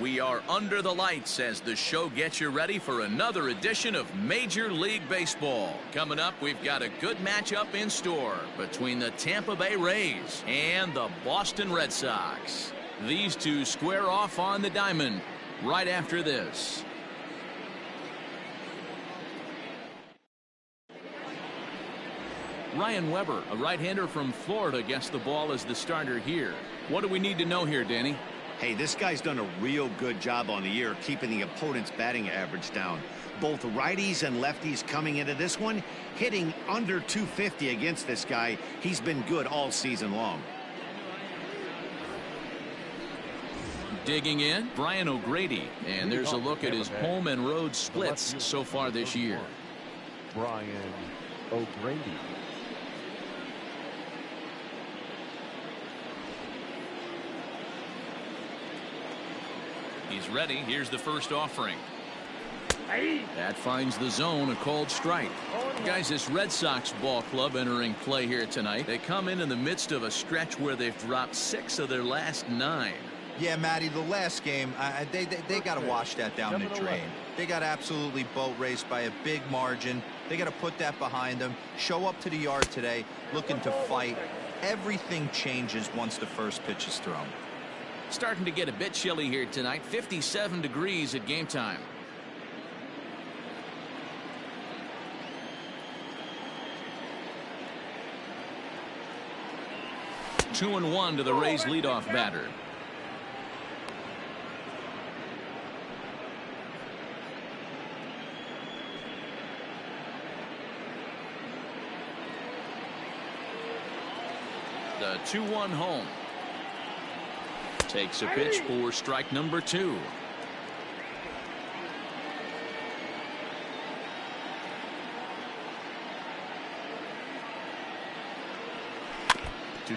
We are under the lights as the show gets you ready for another edition of Major League Baseball. Coming up, we've got a good matchup in store between the Tampa Bay Rays and the Boston Red Sox. These two square off on the diamond right after this. Ryan Weber, a right-hander from Florida, gets the ball as the starter here. What do we need to know here, Danny? Hey, this guy's done a real good job on the year keeping the opponent's batting average down. Both righties and lefties coming into this one, hitting under 250 against this guy. He's been good all season long. Digging in, Brian O'Grady, and there's a look at his home and road splits so far this year. Brian O'Grady. He's ready. Here's the first offering. That finds the zone, a called strike. Guys, this Red Sox ball club entering play here tonight. They come in the midst of a stretch where they've dropped 6 of their last 9. Yeah, Matty, the last game, they got to wash that down the drain. They got absolutely boat raced by a big margin. They got to put that behind them, show up to the yard today, looking to fight. Everything changes once the first pitch is thrown. Starting to get a bit chilly here tonight. 57 degrees at game time. Two and one to the Rays leadoff batter. The 2-1 home. Takes a pitch for strike number 2.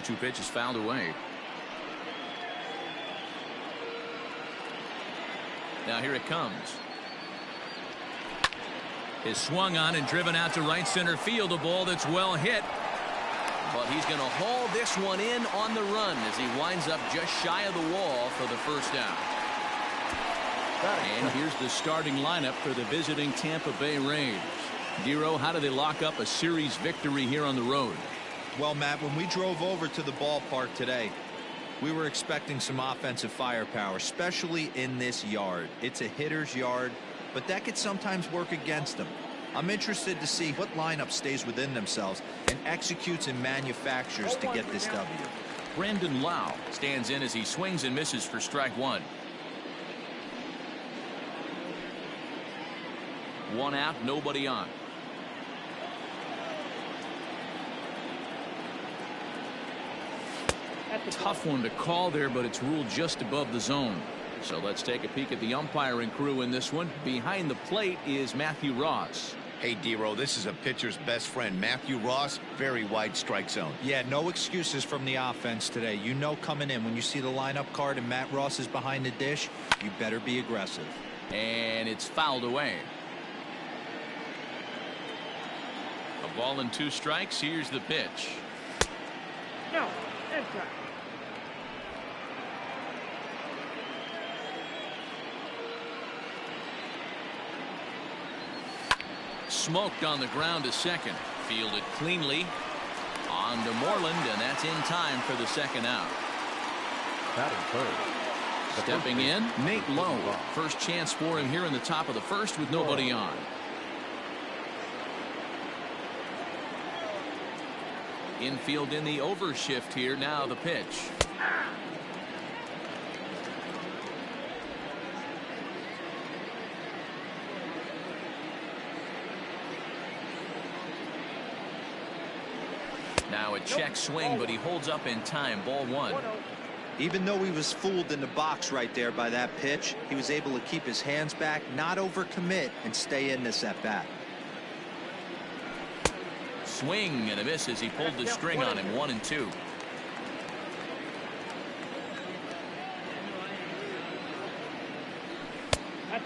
Two pitches fouled away. Now here it comes. Is swung on and driven out to right center field. A ball that's well hit. But he's going to haul this one in on the run as he winds up just shy of the wall for the first down. And here's the starting lineup for the visiting Tampa Bay Rays. Dero, how do they lock up a series victory here on the road? Well, Matt, when we drove over to the ballpark today, we were expecting some offensive firepower, especially in this yard. It's a hitter's yard, but that could sometimes work against them. I'm interested to see what lineup stays within themselves and executes and manufactures to get this W. Brandon Lau stands in as he swings and misses for strike 1. 1 out, nobody on. Tough one to call there, but it's ruled just above the zone. So let's take a peek at the umpiring crew in this one. Behind the plate is Matthew Ross. Hey, Dero, this is a pitcher's best friend, Matthew Ross. Very wide strike zone. Yeah, no excuses from the offense today. You know coming in when you see the lineup card and Matt Ross is behind the dish, you better be aggressive. And it's fouled away. A ball and 2 strikes. Here's the pitch. No, that's right. Smoked on the ground to second. Fielded cleanly. On to Moreland, and that's in time for the second out. Stepping in, Nate Lowe. First chance for him here in the top of the first with nobody on. Infield in the overshift here. Now the pitch. Now a check swing, but he holds up in time. Ball 1. Even though he was fooled in the box right there by that pitch, he was able to keep his hands back, not overcommit, and stay in this at bat. Swing and a miss as he pulled the string on him. 1-2.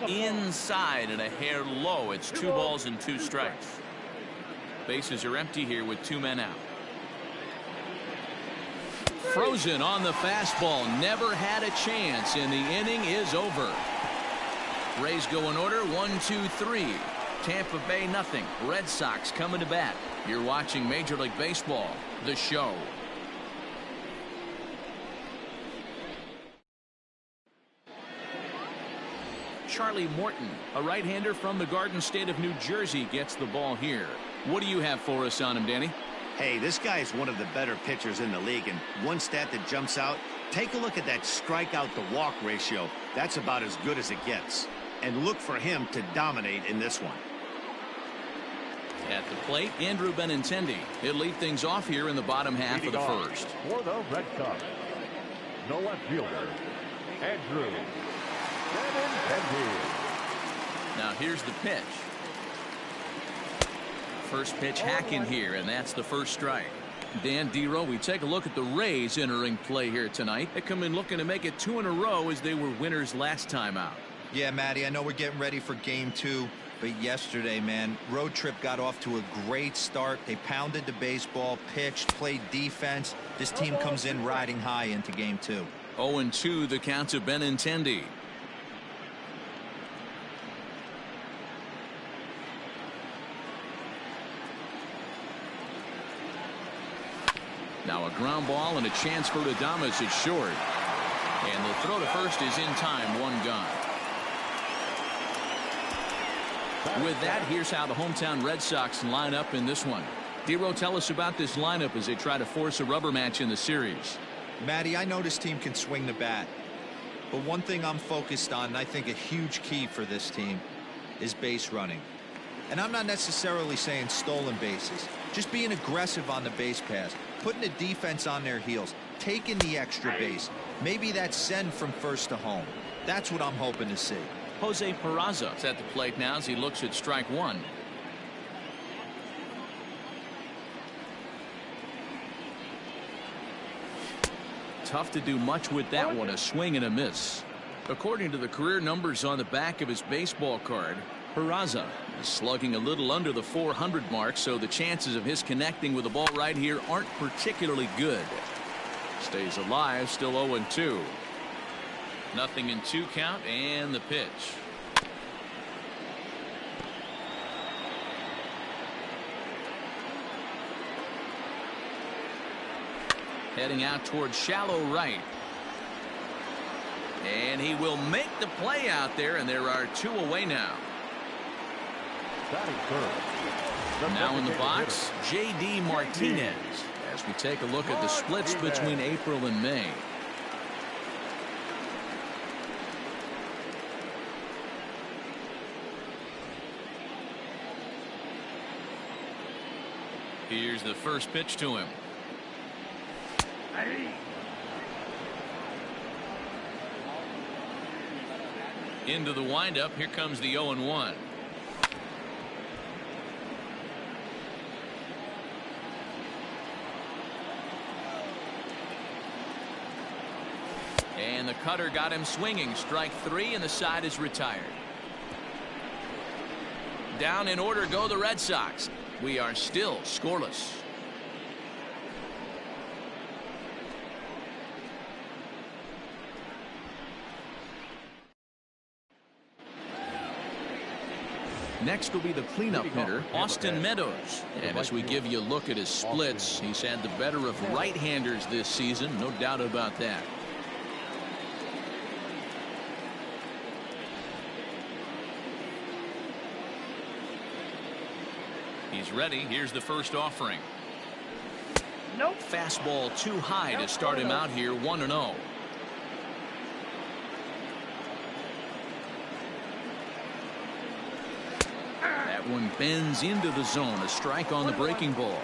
Inside and a hair low. It's 2 balls and 2 strikes. Bases are empty here with 2 men out. Frozen on the fastball. Never had a chance, and the inning is over. Rays go in order, 1-2-3. Tampa Bay nothing. Red Sox coming to bat. You're watching Major League Baseball, the show. Charlie Morton, a right-hander from the Garden State of New Jersey, gets the ball here. What do you have for us on him, Danny? Hey, this guy is one of the better pitchers in the league, and one stat that jumps out, take a look at that strikeout to walk ratio. That's about as good as it gets. And look for him to dominate in this one. At the plate, Andrew Benintendi. He'll lead things off here in the bottom half of the first. For the Red Sox, the left fielder, Andrew Benintendi. Now here's the pitch. First pitch hacking here, and that's the first strike. Dan Dero, we take a look at the Rays entering play here tonight. They come in looking to make it 2 in a row as they were winners last time out. Yeah, Matty, I know we're getting ready for game 2, but yesterday, man, road trip got off to a great start. They pounded the baseball, pitched, played defense. This team comes in riding high into game 2. 0-2 the count to Benintendi. Now a ground ball and a chance for Adames is short. And the throw to first is in time, 1 gone. With that, here's how the hometown Red Sox line up in this one. Dero, tell us about this lineup as they try to force a rubber match in the series. Matty, I know this team can swing the bat. But one thing I'm focused on, and I think a huge key for this team, is base running. And I'm not necessarily saying stolen bases. Just being aggressive on the base pass. Putting the defense on their heels. Taking the extra base. Maybe that send from first to home. That's what I'm hoping to see. Jose Peraza is at the plate now as he looks at strike 1. Tough to do much with that one. A swing and a miss. According to the career numbers on the back of his baseball card, Peraza is slugging a little under the 400 mark, so the chances of his connecting with the ball right here aren't particularly good. Stays alive, still 0-2. Nothing in 2 count, and the pitch. Heading out towards shallow right. And he will make the play out there, and there are 2 away now. Now in the box, J.D. Martinez, as we take a look at the splits between April and May. Here's the first pitch to him. Into the windup. Here comes the 0-1. And the cutter got him swinging. Strike 3, and the side is retired. Down in order go the Red Sox. We are still scoreless. Next will be the cleanup hitter, Austin Meadows. And as we give you a look at his splits, he's had the better of right-handers this season, no doubt about that. He's ready. Here's the first offering. Nope. Fastball too high to start him out here, 1-0. That one bends into the zone. A strike on the breaking ball.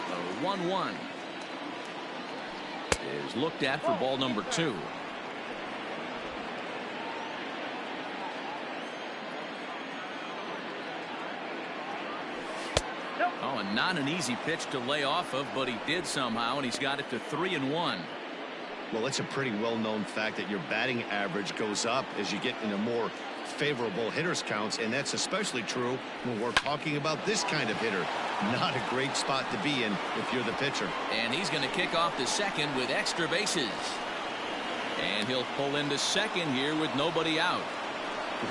The 1-1 is looked at for ball number 2. Oh, and not an easy pitch to lay off of, but he did somehow, and he's got it to 3-1. Well, it's a pretty well-known fact that your batting average goes up as you get into more favorable hitters counts, and that's especially true when we're talking about this kind of hitter. Not a great spot to be in if you're the pitcher. And he's going to kick off the second with extra bases. And he'll pull into second here with nobody out.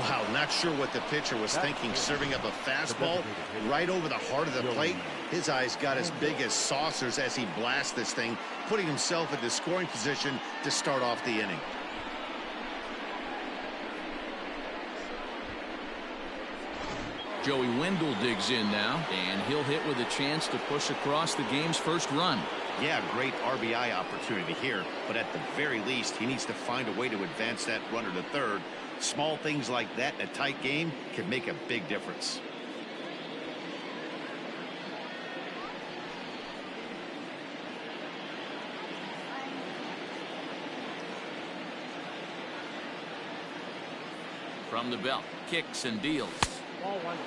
Wow, not sure what the pitcher was thinking, serving up a fastball right over the heart of the plate. His eyes got as big as saucers as he blasts this thing, putting himself in the scoring position to start off the inning. Joey Wendell digs in now, and he'll hit with a chance to push across the game's first run. Yeah, great RBI opportunity here, but at the very least, he needs to find a way to advance that runner to third. Small things like that in a tight game can make a big difference. From the belt, kicks and deals. Ball one.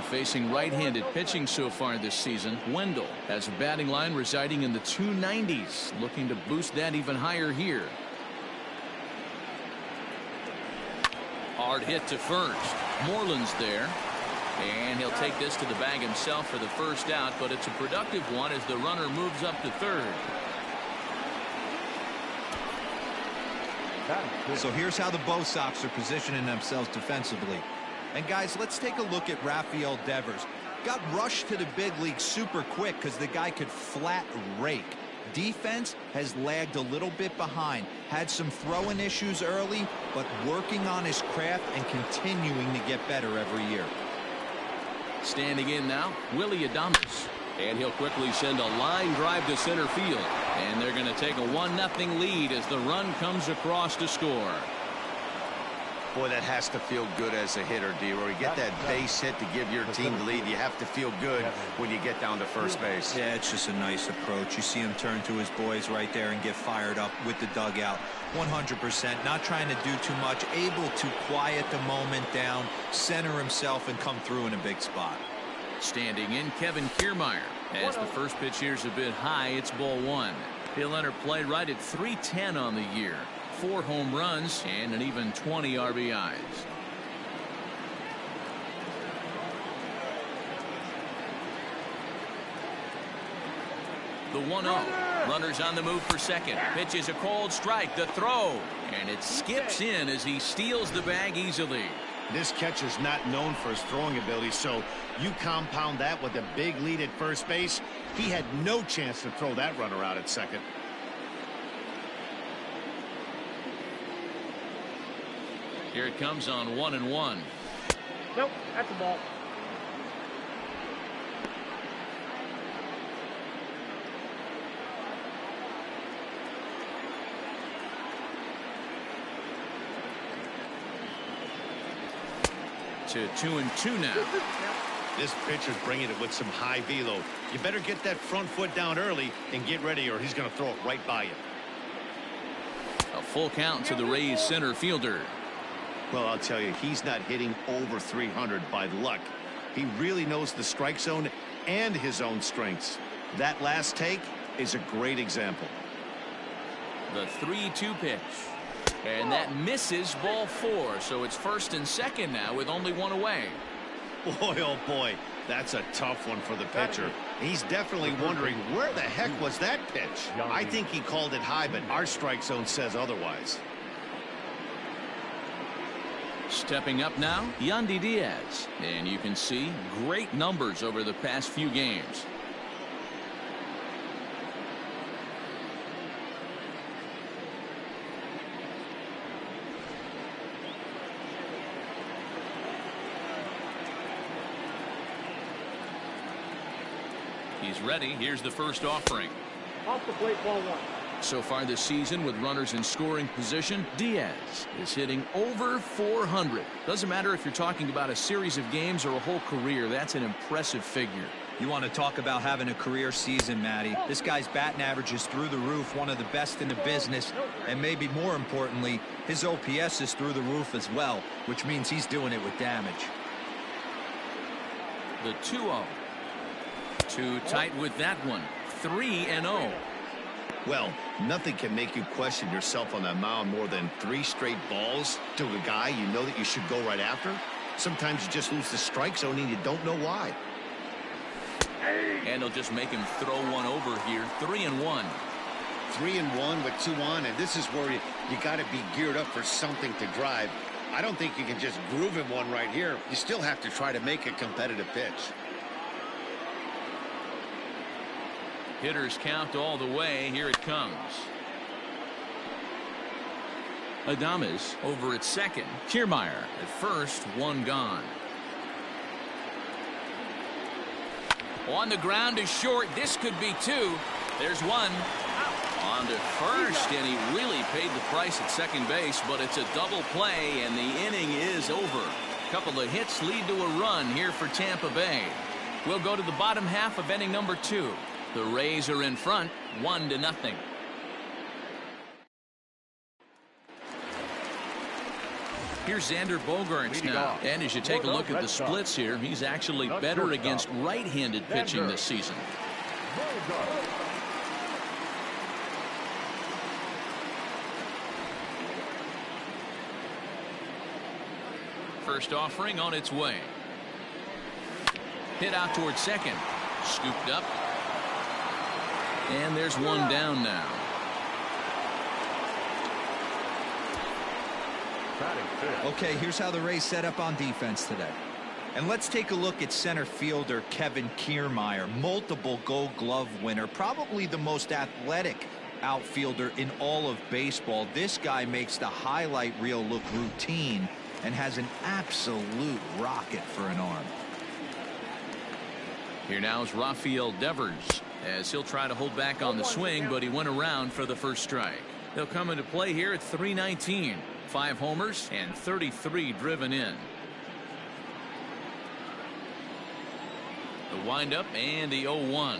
Facing right-handed pitching so far this season, Wendell has a batting line residing in the 290s, looking to boost that even higher here. Hard hit to first. Moreland's there, and he'll take this to the bag himself for the first out, but it's a productive one as the runner moves up to third. So here's how the Bo Sox are positioning themselves defensively. And guys, let's take a look at Rafael Devers. Got rushed to the big league super quick because the guy could flat rake. Defense has lagged a little bit behind. Had some throwing issues early, but working on his craft and continuing to get better every year. Standing in now, Willie Adames. And he'll quickly send a line drive to center field. And they're going to take a 1-0 lead as the run comes across to score. Boy, that has to feel good as a hitter, D-Roy. You get that base hit to give your team the lead. You have to feel good when you get down to first base. Yeah, it's just a nice approach. You see him turn to his boys right there and get fired up with the dugout. 100%, not trying to do too much, able to quiet the moment down, center himself, and come through in a big spot. Standing in, Kevin Kiermaier. As the first pitch here's a bit high, it's ball one. He'll enter play right at .310 on the year. 4 home runs and an even 20 RBIs. The 1-0. Runners on the move for second. Pitch is a cold strike. The throw. And it skips in as he steals the bag easily. This catcher's not known for his throwing ability, so you compound that with a big lead at first base. He had no chance to throw that runner out at second. Here it comes on 1-1. Nope, that's a ball. To 2-2 now. This pitcher's bringing it with some high velo. You better get that front foot down early and get ready, or he's going to throw it right by you. A full count to the Rays center fielder. Well, I'll tell you, he's not hitting over 300 by luck. He really knows the strike zone and his own strengths. That last take is a great example. The 3-2 pitch. And that misses ball 4. So it's first and second now with only one away. Boy, oh boy, that's a tough one for the pitcher. He's definitely wondering, where the heck was that pitch? I think he called it high, but our strike zone says otherwise. Stepping up now, Yandy Diaz. And you can see great numbers over the past few games. He's ready. Here's the first offering. Off the plate, ball one. So far this season, with runners in scoring position, Diaz is hitting over 400. Doesn't matter if you're talking about a series of games or a whole career. That's an impressive figure. You want to talk about having a career season, Matty. This guy's batting average is through the roof, one of the best in the business, and maybe more importantly, his OPS is through the roof as well, which means he's doing it with damage. The 2-0. Too tight with that one. 3-0. Well, Nothing can make you question yourself on that mound more than 3 straight balls to a guy you know that you should go right after. Sometimes you just lose the strike zone and you don't know why. And they'll just make him throw one over here. 3-1. 3-1 with 2 on, and this is where you got to be geared up for something to drive. I don't think you can just groove him one right here. You still have to try to make a competitive pitch. Hitters count all the way. Here it comes. Adames over at second. Kiermaier at first. 1 gone. On the ground is short. This could be 2. There's 1. On to first, and he really paid the price at second base, but it's a double play, and the inning is over. A couple of hits lead to a run here for Tampa Bay. We'll go to the bottom half of inning number 2. The Rays are in front, 1-0. Here's Xander Bogaerts now. And as you take a look at the splits here, he's actually better against right-handed pitching this season. First offering on its way. Hit out towards second. Scooped up. And there's 1 down now. Okay, here's how the Rays set up on defense today. And let's take a look at center fielder Kevin Kiermaier, multiple Gold Glove winner, probably the most athletic outfielder in all of baseball. This guy makes the highlight reel look routine and has an absolute rocket for an arm. Here now is Rafael Devers, as he'll try to hold back on the swing, but he went around for the first strike. He'll come into play here at 319. 5 homers and 33 driven in. The windup and the 0-1.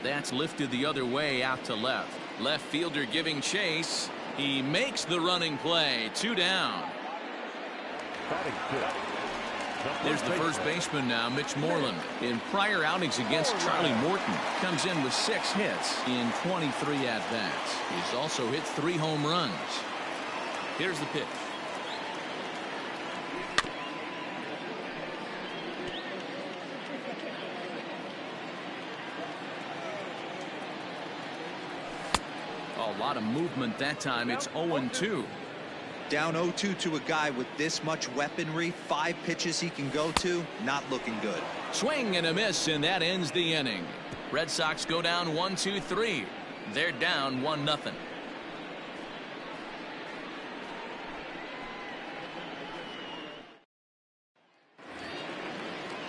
That's lifted the other way out to left. Left fielder giving chase. He makes the running play. 2 down. There's the first baseman now, Mitch Moreland. In prior outings against Charlie Morton, comes in with 6 hits in 23 at-bats. He's also hit 3 home runs. Here's the pitch. A lot of movement that time. It's 0-2. Down 0-2 to a guy with this much weaponry, 5 pitches he can go to, not looking good. Swing and a miss, and that ends the inning. Red Sox go down 1-2-3. They're down 1-0.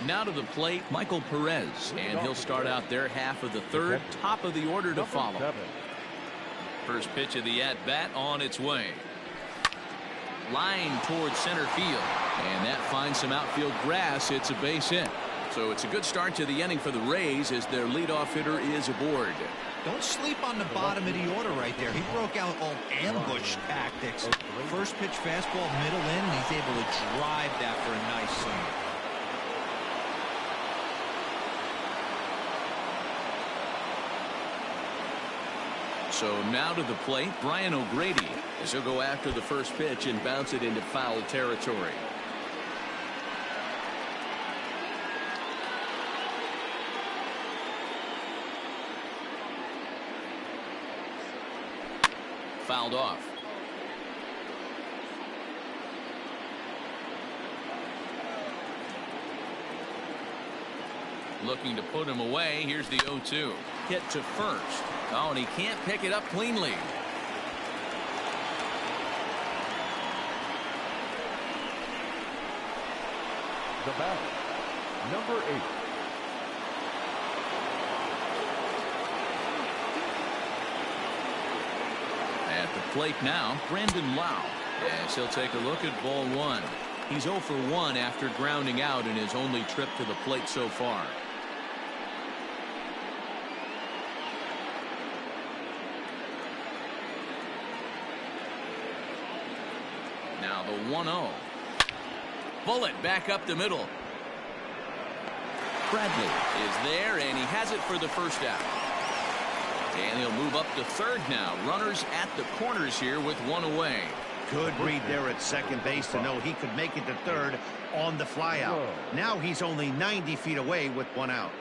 Now to the plate, Michael Perez, and he'll start out their half of the third. Top of the order to follow. First pitch of the at-bat on its way. Line towards center field, and that finds some outfield grass. It's a base hit. So it's a good start to the inning for the Rays as their leadoff hitter is aboard. Don't sleep on the bottom of the order right there. He broke out all ambush tactics. First pitch fastball, middle in, and he's able to drive that for a nice swing. So now to the plate, Brian O'Grady, as he'll go after the first pitch and bounce it into foul territory. Fouled off. Looking to put him away. Here's the 0-2. Hit to first. Oh, and he can't pick it up cleanly. The batter, number 8. At the plate now, Brandon Lau, as he'll take a look at ball 1. He's 0 for 1 after grounding out in his only trip to the plate so far. Now the 1-0. Bullet back up the middle. Bradley is there, and he has it for the first out. And he'll move up to third now. Runners at the corners here with one away. Good read there at second base to know he could make it to third on the flyout. Now he's only 90 feet away with one out.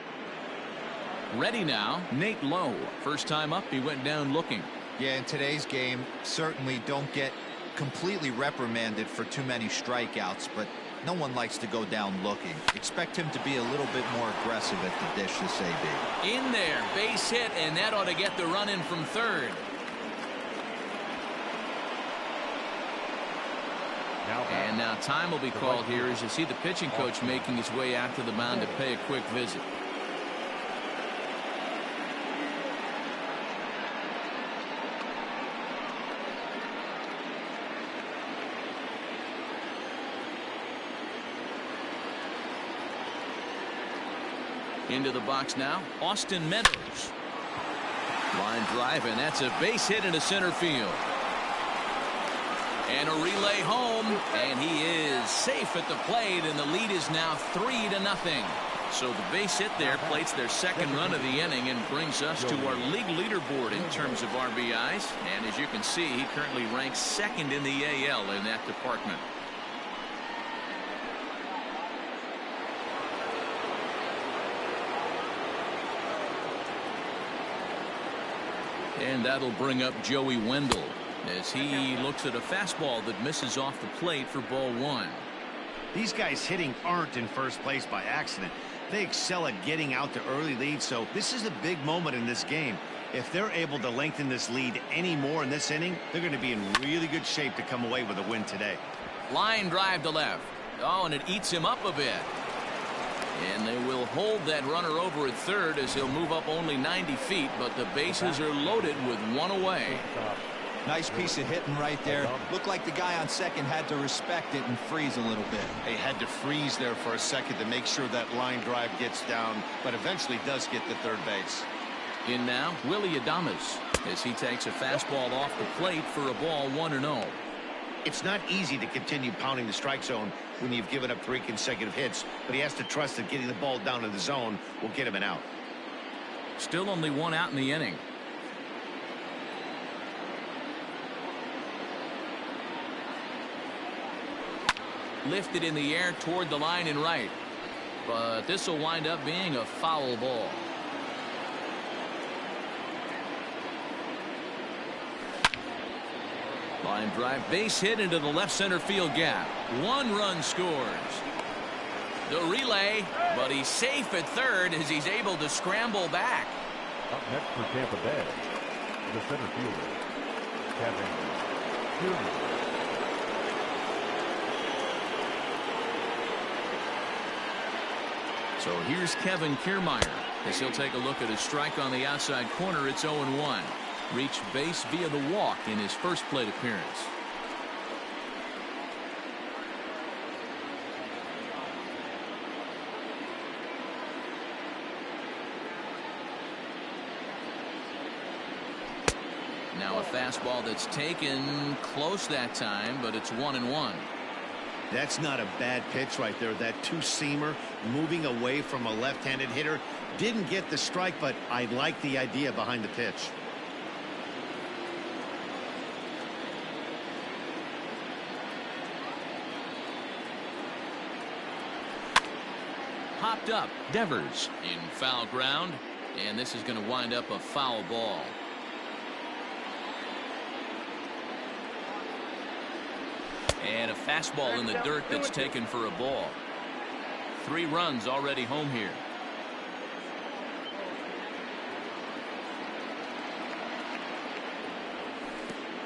Ready now, Nate Lowe. First time up, he went down looking. Yeah, in today's game, certainly don't get completely reprimanded for too many strikeouts, but no one likes to go down looking. Expect him to be a little bit more aggressive at the dish this AB. In there, base hit, and that ought to get the run in from third. And now time will be called here as you see the pitching coach making his way out to the mound to pay a quick visit. Into the box now, Austin Meadows. Line drive, and that's a base hit into center field. And a relay home, and he is safe at the plate, and the lead is now 3-0. So the base hit there plates their second run of the inning and brings us to our league leaderboard in terms of RBIs. And as you can see, he currently ranks second in the AL in that department. And that'll bring up Joey Wendell as he looks at a fastball that misses off the plate for ball one. These guys hitting aren't in first place by accident. They excel at getting out to early leads, so this is a big moment in this game. If they're able to lengthen this lead any more in this inning, they're going to be in really good shape to come away with a win today. Line drive to left. Oh, and it eats him up a bit. And they will hold that runner over at third as he'll move up only 90 feet, but the bases are loaded with one away. Nice piece of hitting right there. Looked like the guy on second had to respect it and freeze a little bit. They had to freeze there for a second to make sure that line drive gets down, but eventually does get to third base. In now, Willie Adames as he takes a fastball off the plate for a ball 1-0. It's not easy to continue pounding the strike zone when you've given up 3 consecutive hits, but he has to trust that getting the ball down in the zone will get him an out. Still only one out in the inning. Lifted in the air toward the line and right, but this will wind up being a foul ball. Line drive, base hit into the left center field gap. 1 run scores. The relay, but he's safe at third as he's able to scramble back. Up next for Tampa Bay, the center fielder, Kevin Kiermaier. So here's Kevin Kiermaier as he'll take a look at his strike on the outside corner. It's 0-1. Reached base via the walk in his first plate appearance. Now a fastball that's taken close that time, but it's 1-1. That's not a bad pitch right there. That two-seamer moving away from a left-handed hitter. Didn't get the strike, but I like the idea behind the pitch. Hopped up, Devers in foul ground, and this is going to wind up a foul ball. And a fastball in the dirt that's taken for a ball. 3 runs already home here.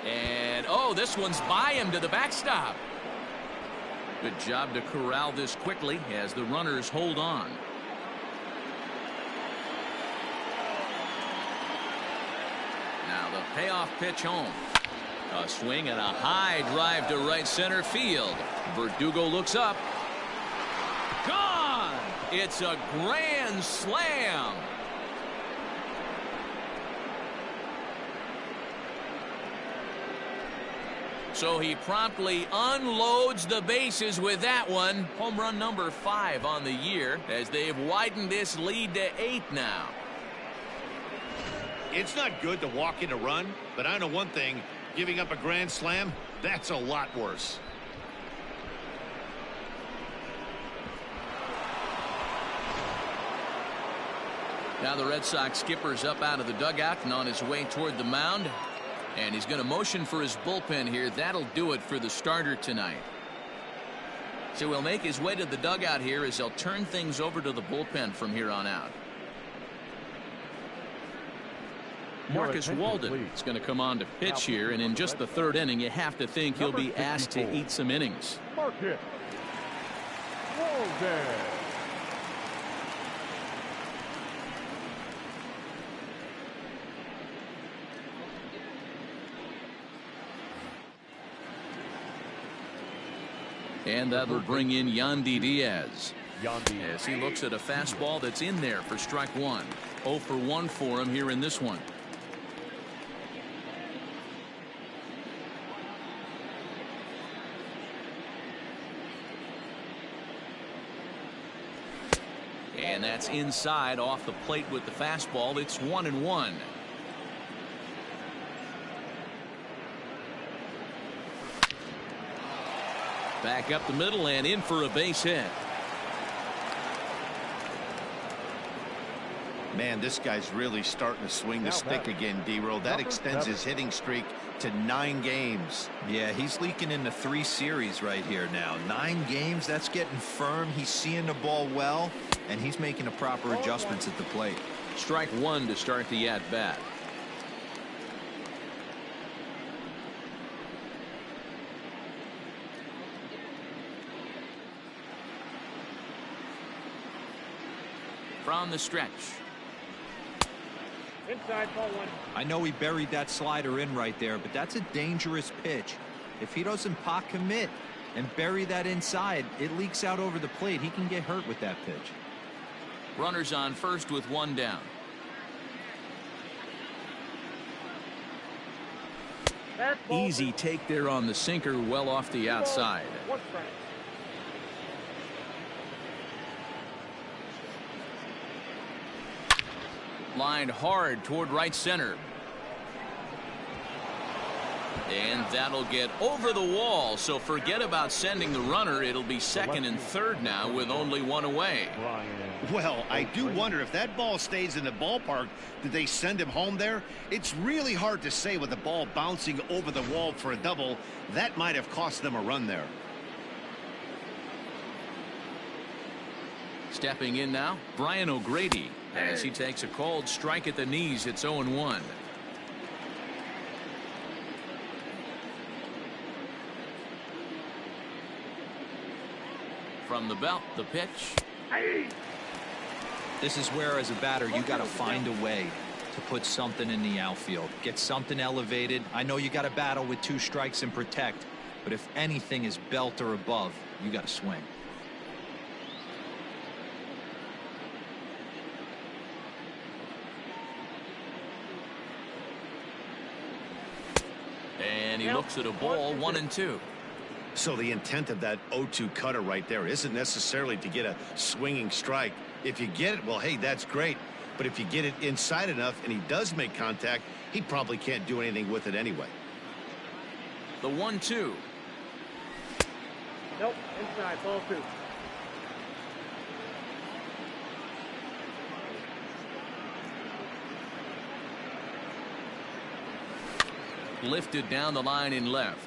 And oh, this one's by him to the backstop. Good job to corral this quickly as the runners hold on. Now the payoff pitch home. A swing and a high drive to right center field. Verdugo looks up. Gone! It's a grand slam. So he promptly unloads the bases with that one. Home run number 5 on the year as they've widened this lead to 8 now. It's not good to walk in a run, but I know one thing, giving up a grand slam, that's a lot worse. Now the Red Sox skipper's up out of the dugout and on his way toward the mound. And he's going to motion for his bullpen here. That'll do it for the starter tonight. So he'll make his way to the dugout here as they'll turn things over to the bullpen from here on out. Marcus Walden is going to come on to pitch here, and in just the third inning, you have to think he'll be asked to eat some innings. Marcus Walden. And that will bring in Yandy Diaz as he looks at a fastball that's in there for strike one. 0 for 1 for him here in this one. And that's inside off the plate with the fastball. It's 1-1. Back up the middle and in for a base hit. Man, this guy's really starting to swing the stick again, D-Roll. That extends his hitting streak to 9 games. Yeah, he's leaking into 3 series right here now. 9 games, that's getting firm. He's seeing the ball well, and he's making the proper adjustments at the plate. Strike one to start the at-bat. From the stretch. Inside, ball 1. I know he buried that slider in right there, but that's a dangerous pitch. If he doesn't pot commit and bury that inside, it leaks out over the plate. He can get hurt with that pitch. Runners on first with 1 down. Easy take there on the sinker, well off the outside. 1 strike. Lined hard toward right center. And that'll get over the wall, so forget about sending the runner. It'll be second and third now with only 1 away. Well, I do wonder if that ball stays in the ballpark, did they send him home there? It's really hard to say with the ball bouncing over the wall for a double. That might have cost them a run there. Stepping in now, Brian O'Grady, as he takes a cold strike at the knees. It's 0-1. From the belt, the pitch. This is where, as a batter, you got to find a way to put something in the outfield. Get something elevated. I know you got to battle with 2 strikes and protect, but if anything is belt or above, you got to swing. And he looks at a ball, 1-2. So the intent of that 0-2 cutter right there isn't necessarily to get a swinging strike. If you get it, well, hey, that's great. But if you get it inside enough and he does make contact, he probably can't do anything with it anyway. The 1-2. Nope, inside, ball 2. Lifted down the line in left.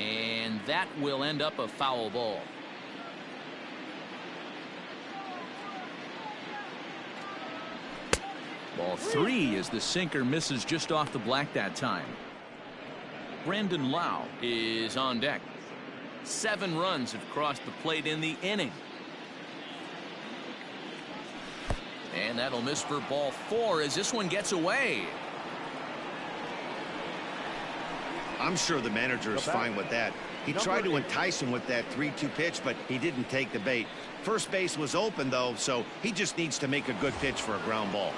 And that will end up a foul ball. Ball 3 as the sinker misses just off the black that time. Brandon Lau is on deck. 7 runs have crossed the plate in the inning. And that'll miss for ball 4 as this one gets away. I'm sure the manager is fine with that. He tried to entice him with that 3-2 pitch, but he didn't take the bait. First base was open, though, so he just needs to make a good pitch for a ground ball.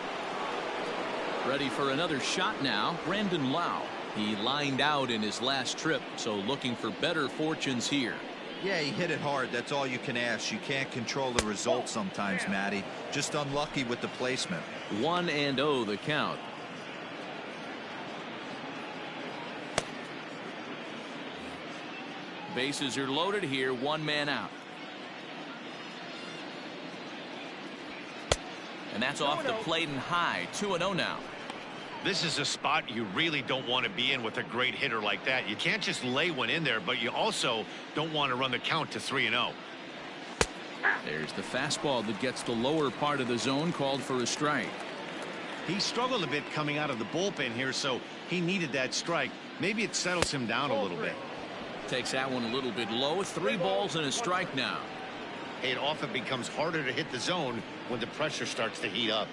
Ready for another shot now, Brandon Lau. He lined out in his last trip, so looking for better fortunes here. Yeah, he hit it hard. That's all you can ask. You can't control the result sometimes, Matty. Just unlucky with the placement. 1-0 the count. Bases are loaded here, one man out. And that's off the plate and high. 2-0 now. This is a spot you really don't want to be in with a great hitter like that. You can't just lay one in there, but you also don't want to run the count to 3-0. There's the fastball that gets the lower part of the zone, called for a strike. He struggled a bit coming out of the bullpen here, so he needed that strike. Maybe it settles him down a little bit. Takes that one a little bit low. 3 balls and a strike now. It often becomes harder to hit the zone when the pressure starts to heat up.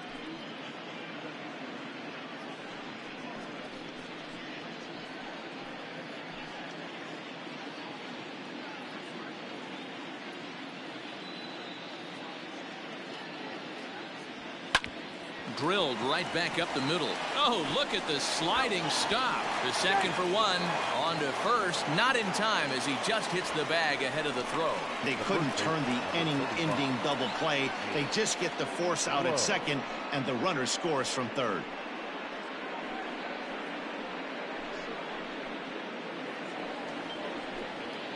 Drilled right back up the middle. Oh, look at the sliding stop. The second for one. On to first. Not in time as he just hits the bag ahead of the throw. They couldn't turn the inning-ending double play. They just get the force out at second, and the runner scores from third.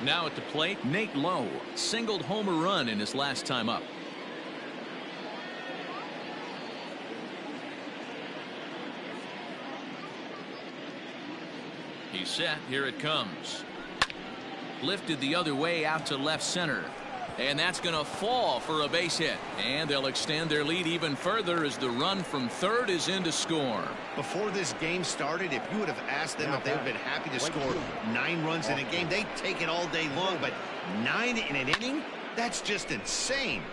Now at the plate, Nate Lowe singled home a run in his last time up. He's set. Here it comes. Lifted the other way out to left center. And that's going to fall for a base hit. And they'll extend their lead even further as the run from third is in to score. Before this game started, if you would have asked them if they would have been happy to score 9 runs in a game, they'd take it all day long. But 9 in an inning? That's just insane.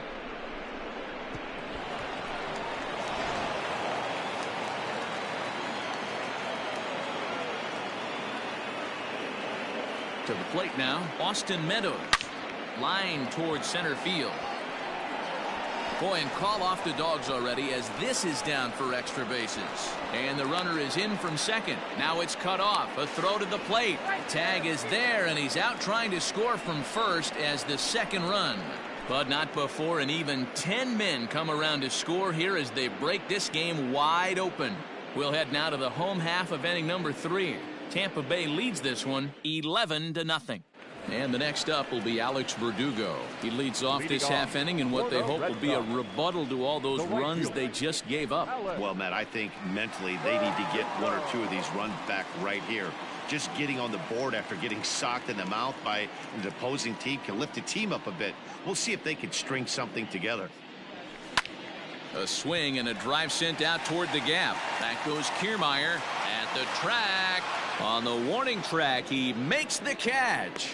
To the plate now, Austin Meadows. Line towards center field. Boy, and call off the Dogs already as this is down for extra bases. And the runner is in from second. Now it's cut off. A throw to the plate. Tag is there, and he's out trying to score from first as the second run. But not before an even 10 men come around to score here as they break this game wide open. We'll head now to the home half of inning number 3. Tampa Bay leads this one 11-0. And the next up will be Alex Verdugo. He leads off this half inning in what they hope will be a rebuttal to all those runs they just gave up. Well, Matt, I think mentally they need to get 1 or 2 of these runs back right here. Just getting on the board after getting socked in the mouth by the opposing team can lift the team up a bit. We'll see if they can string something together. A swing and a drive sent out toward the gap. Back goes Kiermaier at the track. On the warning track, he makes the catch.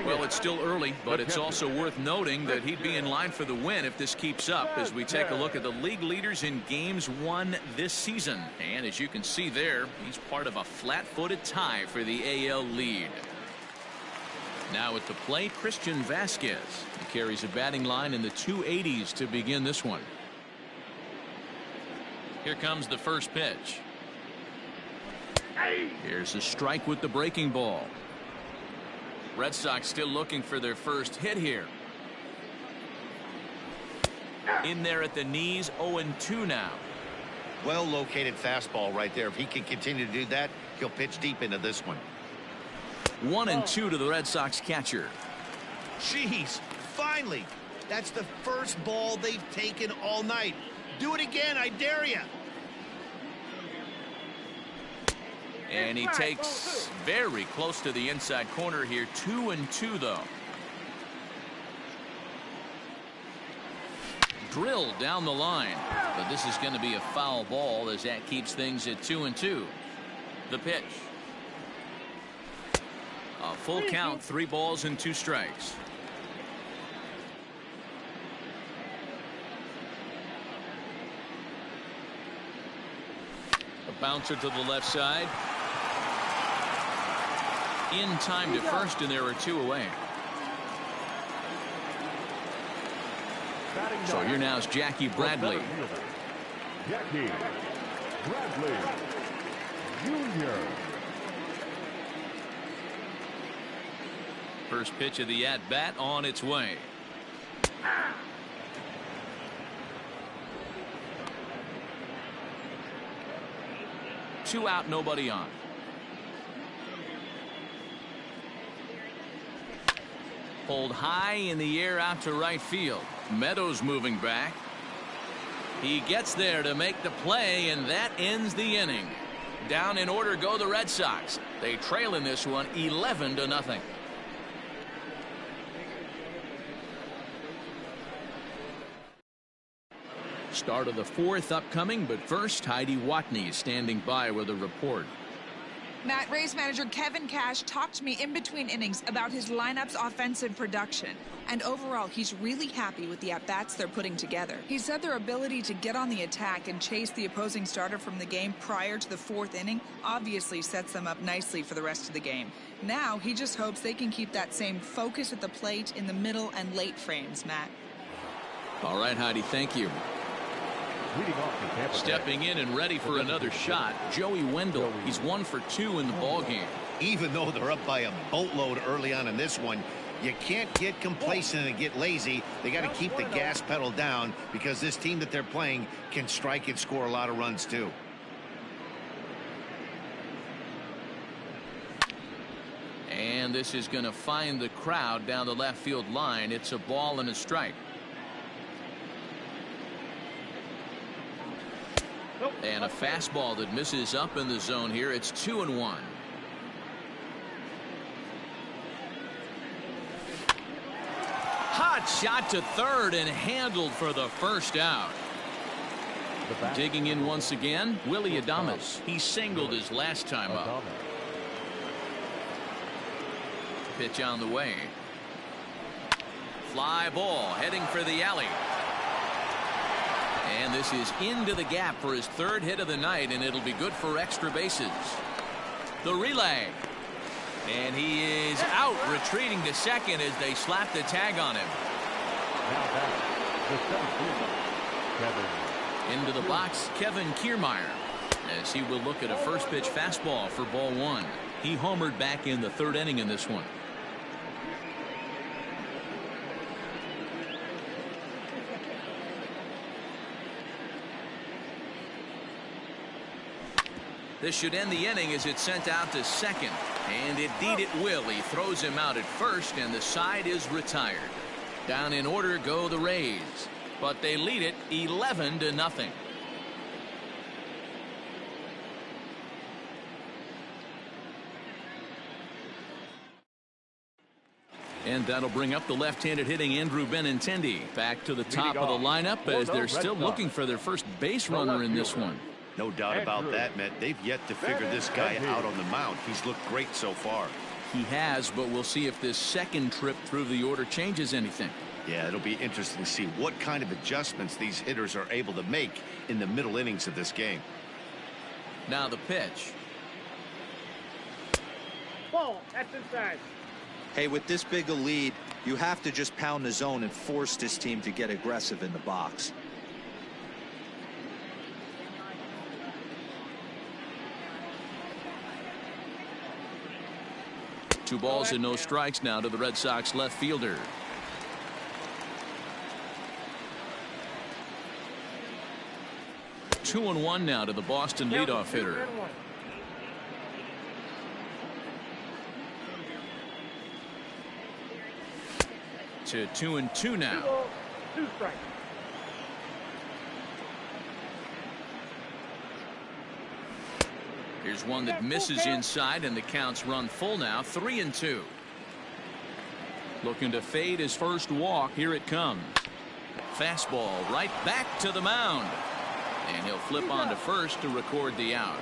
Well, it's still early, but it's also worth noting that he'd be in line for the win if this keeps up as we take a look at the league leaders in games won this season. And as you can see there, he's part of a flat-footed tie for the AL lead. Now at the plate, Christian Vasquez. He carries a batting line in the 280s to begin this one. Here comes the first pitch. Here's a strike with the breaking ball. Red Sox still looking for their first hit here. In there at the knees, 0-2 now. Well located fastball right there. If he can continue to do that, he'll pitch deep into this one. 1-2 to the Red Sox catcher. Jeez, finally. That's the first ball they've taken all night. Do it again, I dare you. And he takes very close to the inside corner here. 2-2 though. Drilled down the line, but this is going to be a foul ball as that keeps things at 2-2. The pitch. A full count, 3 balls and 2 strikes. A bouncer to the left side. In time to first, and there are 2 away. So here now is Jackie Bradley. Jackie Bradley Jr. First pitch of the at-bat on its way. Two out, nobody on. Pulled high in the air out to right field. Meadows moving back. He gets there to make the play, and that ends the inning. Down in order go the Red Sox. They trail in this one 11-0. Start of the fourth upcoming, but first Heidi Watney standing by with a report. Matt, Rays manager Kevin Cash talked to me in between innings about his lineup's offensive production. And overall, he's really happy with the at-bats they're putting together. He said their ability to get on the attack and chase the opposing starter from the game prior to the fourth inning obviously sets them up nicely for the rest of the game. Now, he just hopes they can keep that same focus at the plate in the middle and late frames, Matt. All right, Heidi, thank you. Stepping in and ready for another shot, Joey Wendell. He's 1 for 2 in the ballgame. Even though they're up by a boatload early on in this one, you can't get complacent and get lazy. They got to keep the gas pedal down because this team that they're playing can strike and score a lot of runs too. And this is going to find the crowd down the left field line. It's a ball and a strike. And a fastball that misses up in the zone here. It's 2-1. Hot shot to third and handled for the first out. Digging in once again, Willie Adames. He singled his last time up. Pitch on the way. Fly ball heading for the alley. And this is into the gap for his third hit of the night, and it'll be good for extra bases. The relay. And he is out, retreating to second as they slap the tag on him. Into the box, Kevin Kiermaier, as he will look at a first pitch fastball for ball one. He homered back in the third inning in this one. This should end the inning as it's sent out to second. And indeed it will. He throws him out at first, and the side is retired. Down in order go the Rays. But they lead it 11-0. And that'll bring up the left-handed hitting Andrew Benintendi back to the top of the lineup as they're still looking for their first base runner in this one. No doubt about that, Matt. They've yet to figure this guy out on the mound. He's looked great so far. He has, but we'll see if this second trip through the order changes anything. Yeah, it'll be interesting to see what kind of adjustments these hitters are able to make in the middle innings of this game. Now the pitch. Ball, that's inside. Hey, with this big a lead, you have to just pound the zone and force this team to get aggressive in the box. Two balls and no strikes now to the Red Sox left fielder. 2-1 now to the Boston leadoff hitter. To 2-2 now. 2 strikes. Here's one that misses inside, and the count's run full now. 3-2. Looking to fade his first walk. Here it comes. Fastball right back to the mound. And he'll flip on to first to record the out.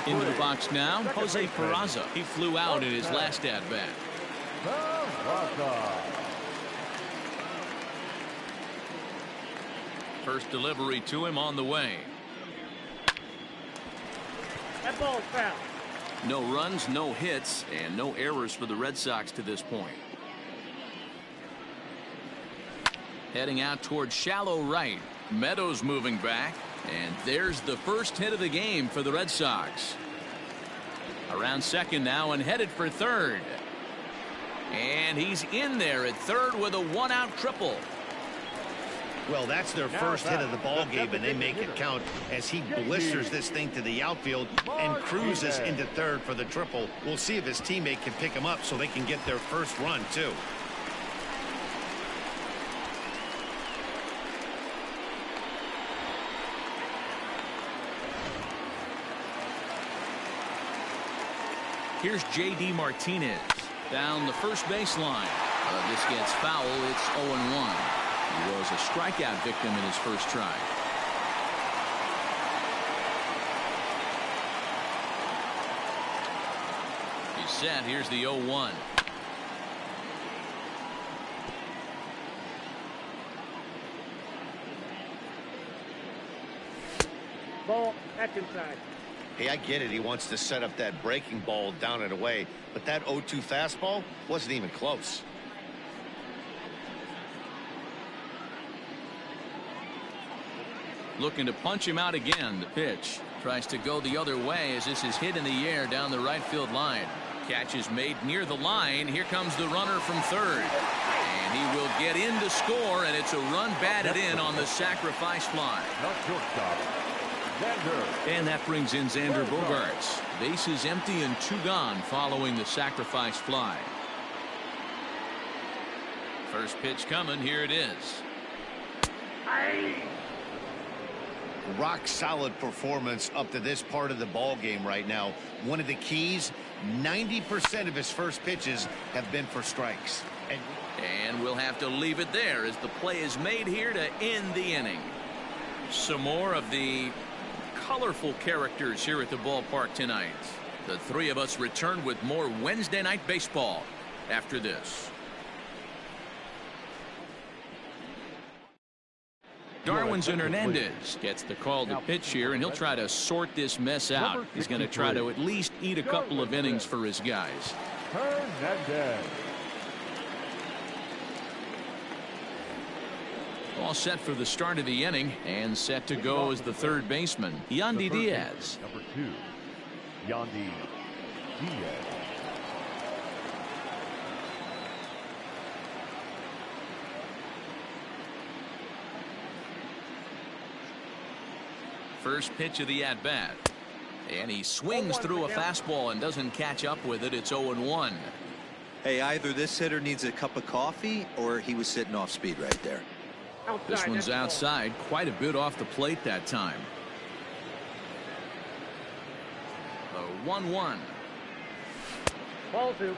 Into the box now, Jose Peraza. He flew out in his last at-bat. First delivery to him on the way. That ball's foul. No runs, no hits, and no errors for the Red Sox to this point. Heading out toward shallow right. Meadows moving back. And there's the first hit of the game for the Red Sox. Around second now and headed for third. And he's in there at third with a one-out triple. Well, that's their first hit of the ball game, and they make it count as he blisters this thing to the outfield and cruises into third for the triple. We'll see if his teammate can pick him up so they can get their first run, too. Here's J.D. Martinez down the first baseline. This gets foul. It's 0-1. He was a strikeout victim in his first try. He's set. Here's the 0-1. Ball, that's inside. Hey, I get it. He wants to set up that breaking ball down and away, but that 0-2 fastball wasn't even close. Looking to punch him out again. The pitch tries to go the other way as this is hit in the air down the right field line. Catch is made near the line. Here comes the runner from third. And he will get in to score, and it's a run batted in on the sacrifice fly. And that brings in Xander Bogaerts. Bases empty and 2 gone following the sacrifice fly. First pitch coming. Here it is. Rock solid performance up to this part of the ball game right now. One of the keys, 90% of his first pitches have been for strikes. And we'll have to leave it there as the play is made here to end the inning. Some more of the colorful characters here at the ballpark tonight. The three of us return with more Wednesday Night Baseball after this. Darwinzon Hernandez gets the call to pitch here, and he'll try to sort this mess out. He's going to try to at least eat a couple of innings for his guys. Hernandez. All set for the start of the inning, and set to go as the third baseman, Yandy Diaz. Number 2, Yandy Diaz. First pitch of the at-bat. And he swings through a fastball and doesn't catch up with it. It's 0-1. Hey, either this hitter needs a cup of coffee or he was sitting off speed right there. This one's outside, quite a bit off the plate that time. 1-1. Ball 2.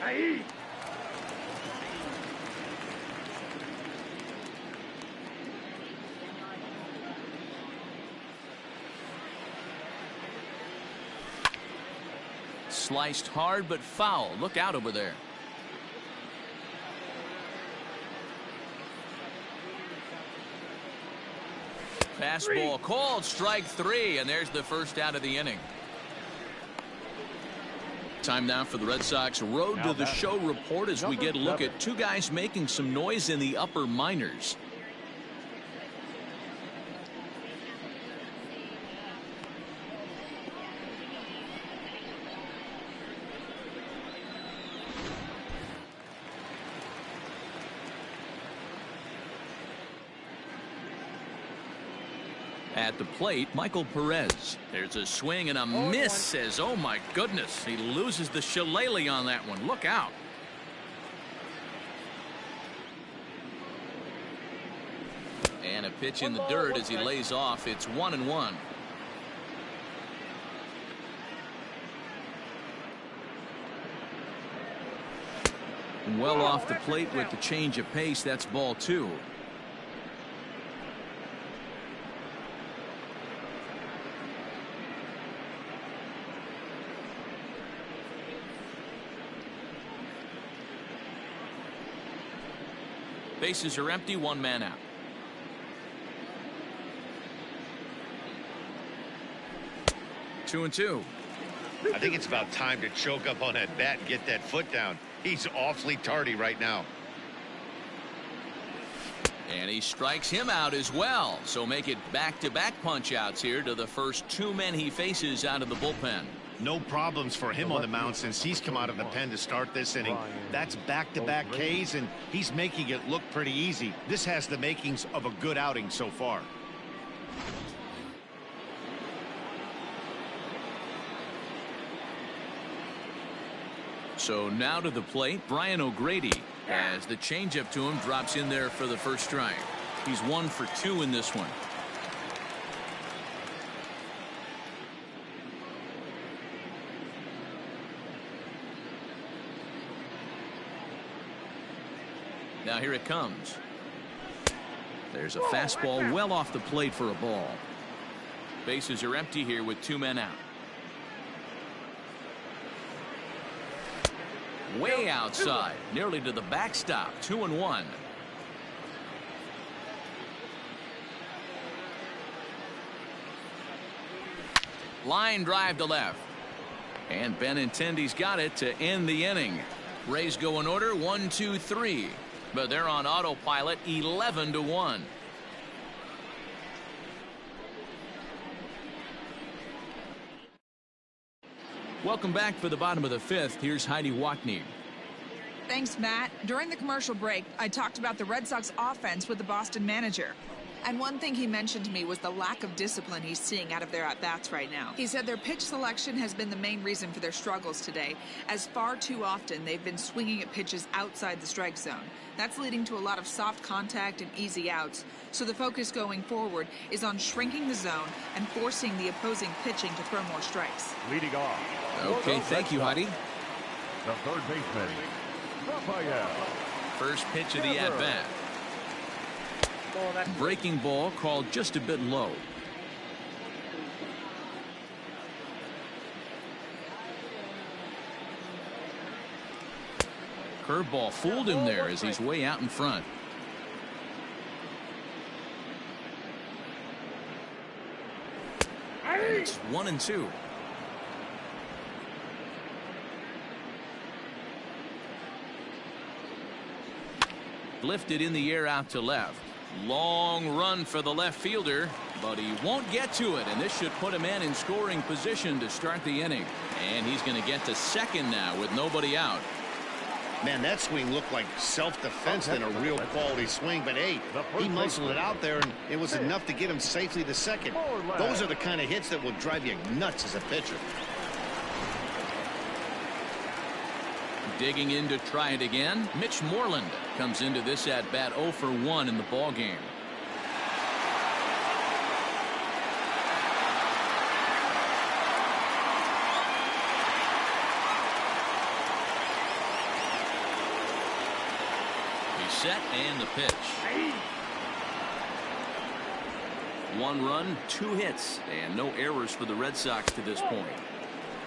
Aye. Sliced hard but foul. Look out over there. Fastball called, strike 3, and there's the first out of the inning. Time now for the Red Sox Road to the Show report as we get a look at 2 guys making some noise in the upper minors. At the plate, Michael Perez. There's a swing and a miss. Says, oh my goodness, he loses the shillelagh on that one. Look out. And a pitch in the dirt as he lays off. It's 1-1. Well off the plate with the change of pace. That's ball 2. Bases are empty, 1 man out. Two and two. I think it's about time to choke up on that bat and get that foot down. He's awfully tardy right now. And he strikes him out as well. So make it back-to-back punch-outs here to the first 2 men he faces out of the bullpen. No problems for him on the mound since he's come out of the pen to start this inning. That's back-to-back Ks, and he's making it look pretty easy. This has the makings of a good outing so far. So now to the plate, Brian O'Grady, as the changeup to him drops in there for the first strike. He's 1 for 2 in this one. Now here it comes. There's a fastball well off the plate for a ball. Bases are empty here with 2 men out. Way outside, nearly to the backstop. 2-1. Line drive to left. And Benintendi's got it to end the inning. Rays go in order 1, 2, 3. But they're on autopilot 11-1. Welcome back for the bottom of the 5th. Here's Heidi Watney. Thanks, Matt. During the commercial break, I talked about the Red Sox offense with the Boston manager. And one thing he mentioned to me was the lack of discipline he's seeing out of their at-bats right now. He said their pitch selection has been the main reason for their struggles today, as far too often they've been swinging at pitches outside the strike zone. That's leading to a lot of soft contact and easy outs. So the focus going forward is on shrinking the zone and forcing the opposing pitching to throw more strikes. Leading off. Okay, thank you, Heidi. The third baseman, Rafael. First pitch of the at-bat. Breaking ball called just a bit low. Curveball fooled him there as he's way out in front. It's 1-2. Lifted in the air out to left. Long run for the left fielder, but he won't get to it, and this should put a man in scoring position to start the inning. And he's going to get to second now with nobody out. Man, that swing looked like self-defense than a real quality swing, but hey, he muscled it out there, and it was enough to get him safely to second. Those are the kind of hits that will drive you nuts as a pitcher. Digging in to try it again, Mitch Moreland comes into this at-bat 0 for 1 in the ballgame. He's set and the pitch. 1 run, 2 hits, and no errors for the Red Sox to this point.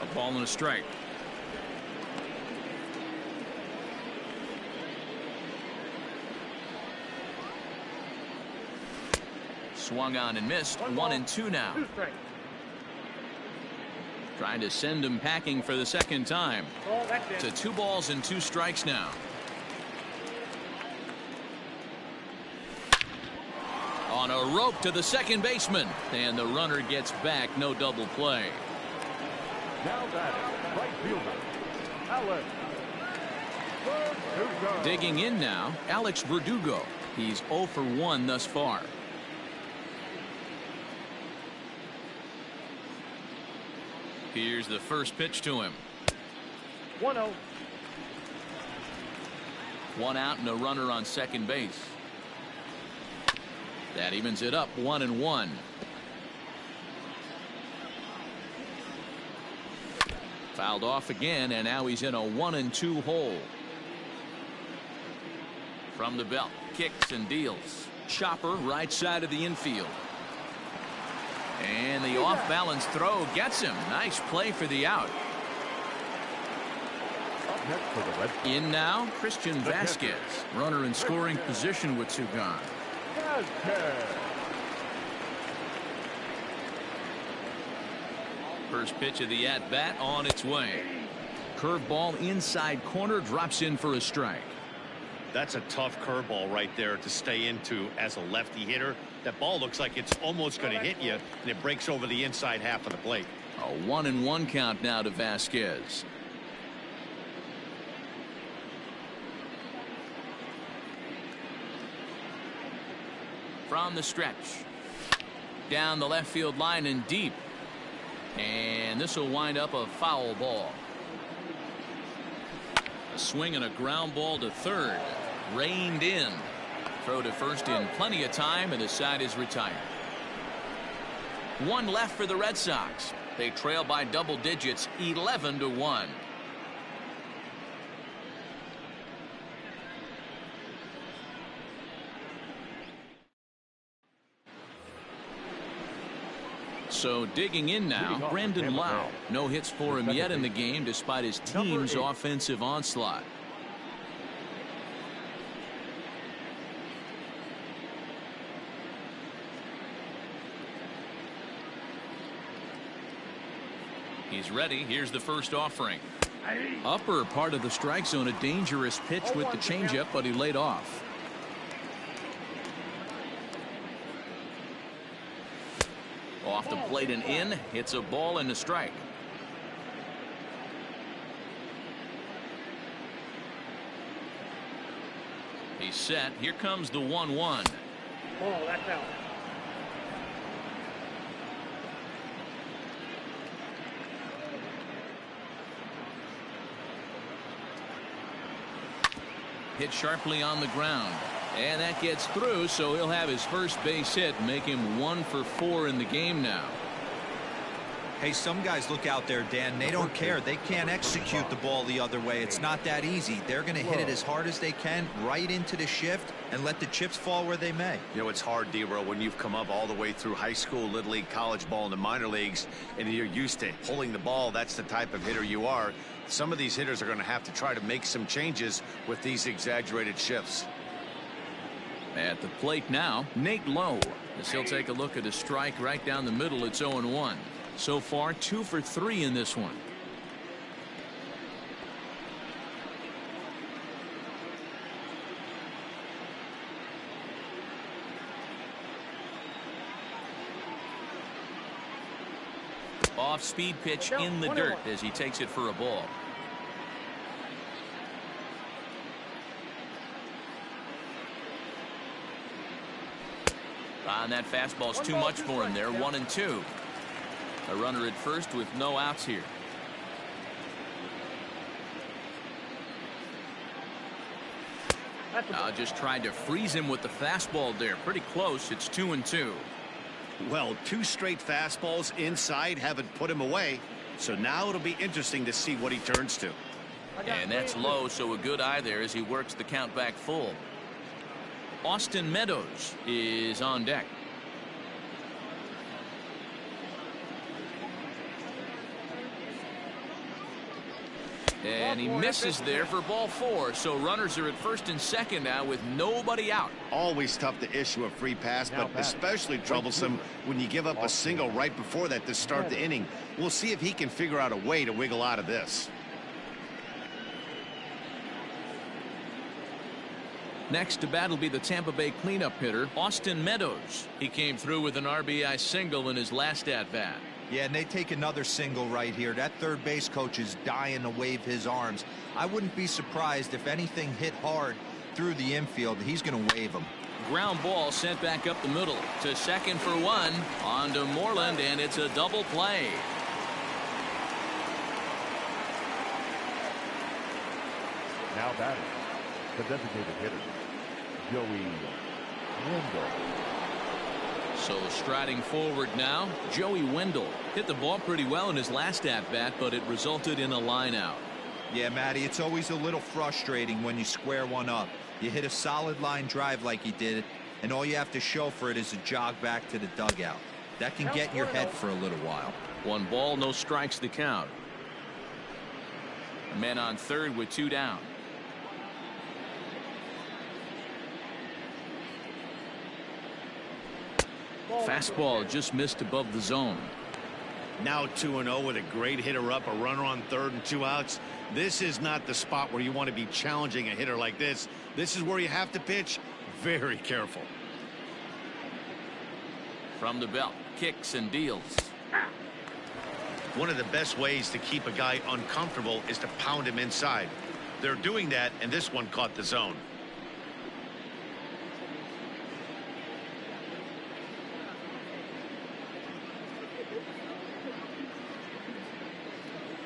A ball and a strike. Swung on and missed. 1-2 now. Trying to send him packing for the second time. To 2 balls and 2 strikes now. On a rope to the second baseman, and the runner gets back. No double play. Now batting, right fielder, Alex Verdugo. Digging in now, Alex Verdugo. He's 0 for 1 thus far. Here's the first pitch to him. 1-0. 1 out and a runner on second base. That evens it up 1-1. Fouled off again, and now he's in a 1-2 hole. From the belt, kicks and deals. Chopper right side of the infield. And the off-balance throw gets him. Nice play for the out. Up next for the Red Sox. In now, Christian Vasquez. Runner in scoring position with 2 gone. Vasquez. First pitch of the at-bat on its way. Curveball inside corner, drops in for a strike. That's a tough curveball right there to stay into as a lefty hitter. That ball looks like it's almost going to hit you, and it breaks over the inside half of the plate. A 1-1 count now to Vasquez. From the stretch. Down the left field line and deep. And this will wind up a foul ball. A swing and a ground ball to third. Reined in. Throw to first in plenty of time, and the side is retired. One left for the Red Sox. They trail by double digits, 11-1. So digging in now, Brandon Lau. No hits for him yet in the game despite his team's offensive onslaught. He's ready. Here's the first offering. Upper part of the strike zone, a dangerous pitch with the changeup, but he laid off. Off the plate and in. Hits a ball and a strike. He's set. Here comes the 1-1. Ball, that's out. Hit sharply on the ground. And that gets through, so he'll have his first base hit, make him 1 for 4 in the game now. Hey, some guys look out there, Dan. They don't care. They can't execute the ball the other way. It's not that easy. They're going to hit it as hard as they can right into the shift and let the chips fall where they may. You know, it's hard, D-Row, when you've come up all the way through high school, little league, college ball, and the minor leagues, and you're used to pulling the ball. That's the type of hitter you are. Some of these hitters are going to have to try to make some changes with these exaggerated shifts. At the plate now, Nate Lowe. As he'll take a look at a strike right down the middle. It's 0-1. So far, 2 for 3 in this one. Off-speed pitch in the dirt as he takes it for a ball. And that fastball's too much for him there. 1-2. A runner at first with no outs here. Just tried to freeze him with the fastball there. Pretty close. It's 2-2. Well, 2 straight fastballs inside haven't put him away. So now it'll be interesting to see what he turns to. And that's low, so a good eye there as he works the count back full. Austin Meadows is on deck. And he misses there for ball 4. So runners are at first and second now with nobody out. Always tough to issue a free pass, but especially troublesome when you give up a single right before that to start the inning. We'll see if he can figure out a way to wiggle out of this. Next to bat will be the Tampa Bay cleanup hitter, Austin Meadows. He came through with an RBI single in his last at-bat. Yeah, and they take another single right here. That third base coach is dying to wave his arms. I wouldn't be surprised if anything hit hard through the infield. He's going to wave them. Ground ball sent back up the middle to second for 1. On to Moreland, and it's a double play. Now batting, the designated hitter, Joey Wendell. So striding forward now, Joey Wendell hit the ball pretty well in his last at-bat, but it resulted in a line out. Yeah, Matty, it's always a little frustrating when you square one up. You hit a solid line drive like he did, and all you have to show for it is a jog back to the dugout. That can get in your head for a little while. 1 ball, no strikes to count. A man on third with 2 down. Fastball just missed above the zone. Now 2-0 with a great hitter up, a runner on third and 2 outs. This is not the spot where you want to be challenging a hitter like this. This is where you have to pitch very careful. From the belt, kicks and deals. One of the best ways to keep a guy uncomfortable is to pound him inside. They're doing that, and this one caught the zone.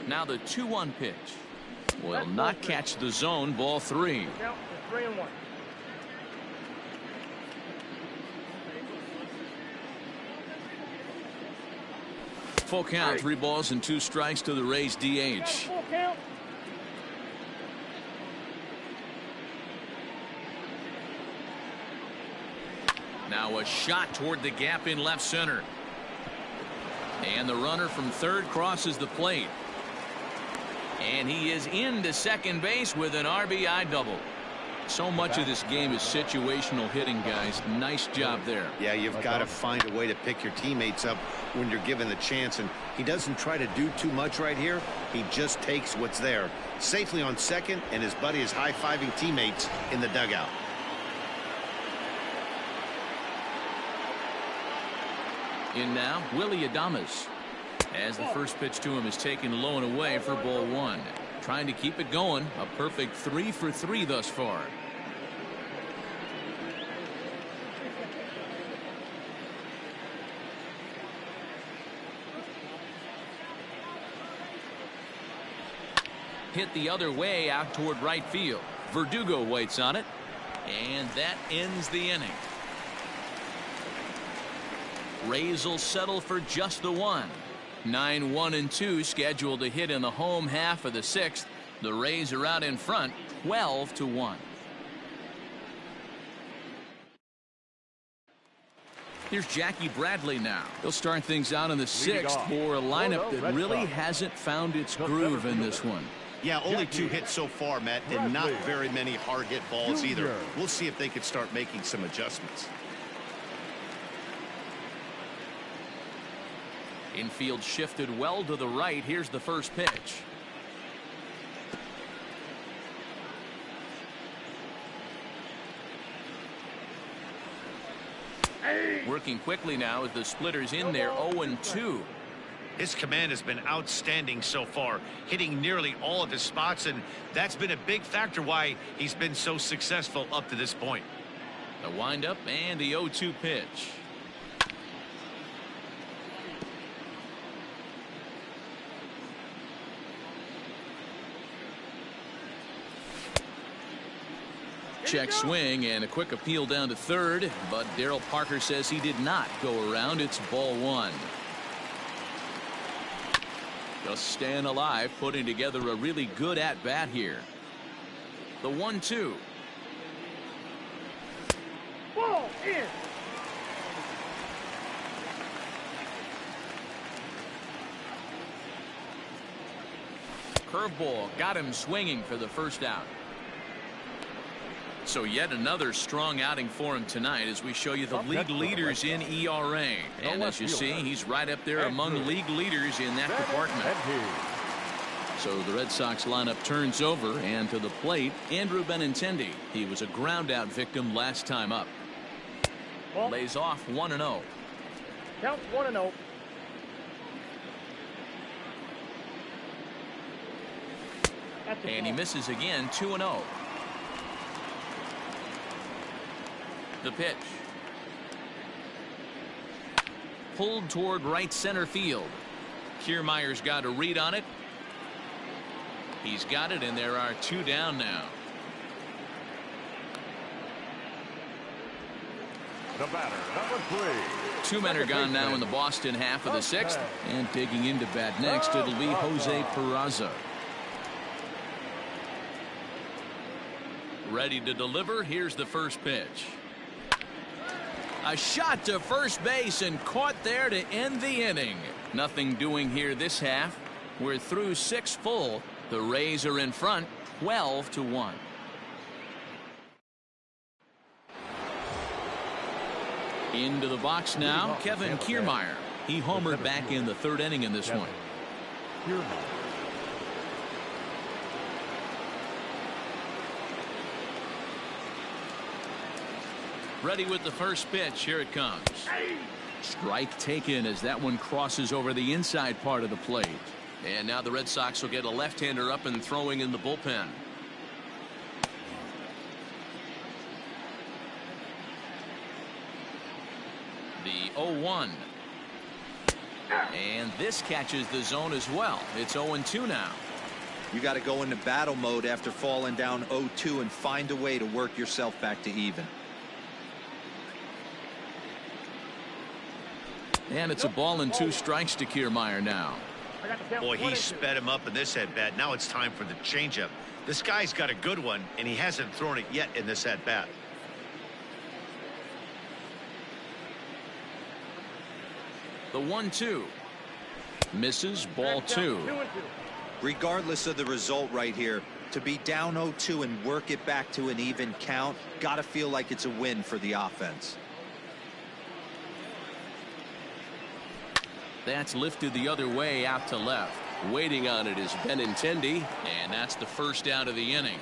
Now the 2-1 pitch will not catch the zone. Ball 3. Count is 3-1. Full count, 3 balls and 2 strikes to the Rays DH. Full count. Now a shot toward the gap in left center. And the runner from third crosses the plate. And he is into second base with an RBI double. So much of this game is situational hitting, guys. Nice job there. Yeah, you've got to find a way to pick your teammates up when you're given the chance, and he doesn't try to do too much right here. He just takes what's there. Safely on second, and his buddy is high-fiving teammates in the dugout. In now, Willie Adames. As the first pitch to him is taken low and away for ball 1. Trying to keep it going. A perfect 3 for 3 thus far. Hit the other way out toward right field. Verdugo waits on it. And that ends the inning. Rays will settle for just the 1. 9-1-2 scheduled to hit in the home half of the 6th. The Rays are out in front 12-1. Here's Jackie Bradley now. He'll start things out in the 6th for a lineup that really hasn't found its groove in this one. Yeah, only 2 hits so far, Matt, and not very many hard hit balls either. We'll see if they can start making some adjustments. Infield shifted well to the right. Here's the first pitch. Working quickly now as the splitter's in there. 0-2. His command has been outstanding so far, hitting nearly all of his spots, and that's been a big factor why he's been so successful up to this point. The windup and the 0-2 pitch. Check swing and a quick appeal down to third, but Darryl Parker says he did not go around. It's ball 1. Just staying alive, putting together a really good at bat here. The 1-2. Ball in. Curveball got him swinging for the first out. So yet another strong outing for him tonight as we show you the league leaders in ERA. And as you see, he's right up there among league leaders in that department. So the Red Sox lineup turns over, and to the plate, Andrew Benintendi. He was a ground out victim last time up. Lays off 1-0. Count 1-0. And he misses again. 2-0. The pitch. Pulled toward right center field. Kiermaier's got a read on it. He's got it, and there are 2 down now. The batter, number 3. 2 men are gone now in the Boston half of the 6th. And digging into bat next, it'll be Jose Peraza. Ready to deliver. Here's the first pitch. A shot to first base and caught there to end the inning. Nothing doing here this half. We're through 6 full. The Rays are in front 12-1. Into the box now, Kevin Kiermaier. He homered back in the 3rd inning in this one. Ready with the first pitch. Here it comes. Strike taken as that one crosses over the inside part of the plate. And now the Red Sox will get a left-hander up and throwing in the bullpen. The 0-1. And this catches the zone as well. It's 0-2 now. You got to go into battle mode after falling down 0-2 and find a way to work yourself back to even. And it's a ball and 2 strikes to Kiermaier now. Boy, he sped him up in this at-bat. Now it's time for the changeup. This guy's got a good one, and he hasn't thrown it yet in this at-bat. The 1-2. Misses, ball 2. Regardless of the result right here, to be down 0-2 and work it back to an even count, got to feel like it's a win for the offense. That's lifted the other way out to left. Waiting on it is Benintendi, and that's the first out of the inning.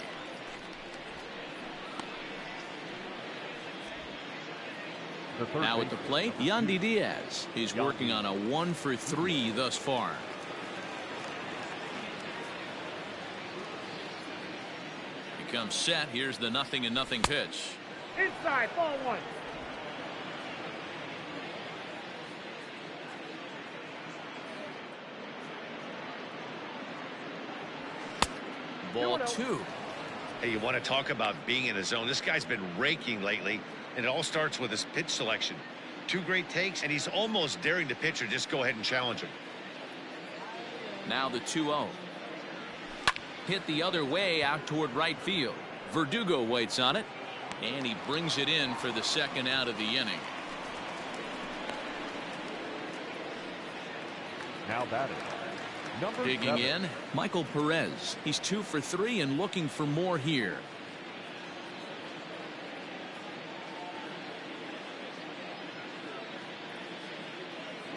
Now at the plate, Yandy Diaz. He's working on a 1-for-3 thus far. He comes set. Here's the 0-0 pitch. Inside, ball 1. Ball 2. Hey, you want to talk about being in a zone? This guy's been raking lately, and it all starts with his pitch selection. 2 great takes, and he's almost daring the pitcher just go ahead and challenge him. Now the 2-0. Hit the other way out toward right field. Verdugo waits on it, and he brings it in for the second out of the inning. Now batting. Number Digging 7. in, Michael Perez. He's 2 for 3 and looking for more here.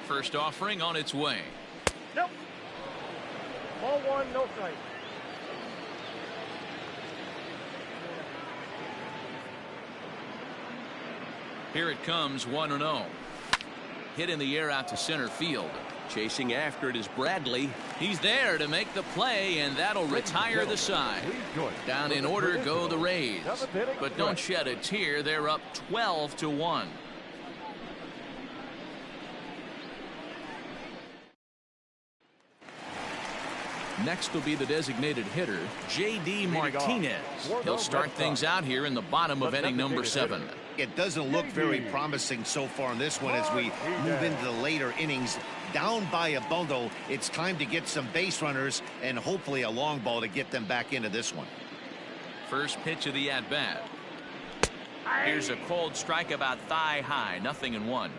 First offering on its way. Nope. Ball 1, no strike. Here it comes, 1-0. Hit in the air out to center field. Chasing after it is Bradley. He's there to make the play, and that'll retire the side. Down in order go the Rays. But don't shed a tear. They're up 12-1. Next will be the designated hitter, J.D. Martinez. He'll start things out here in the bottom of inning number 7. It doesn't look very promising so far in this one as we move into the later innings. Down by a bundle, it's time to get some base runners and hopefully a long ball to get them back into this one. First pitch of the at-bat. Here's a cold strike about thigh high, 0-1.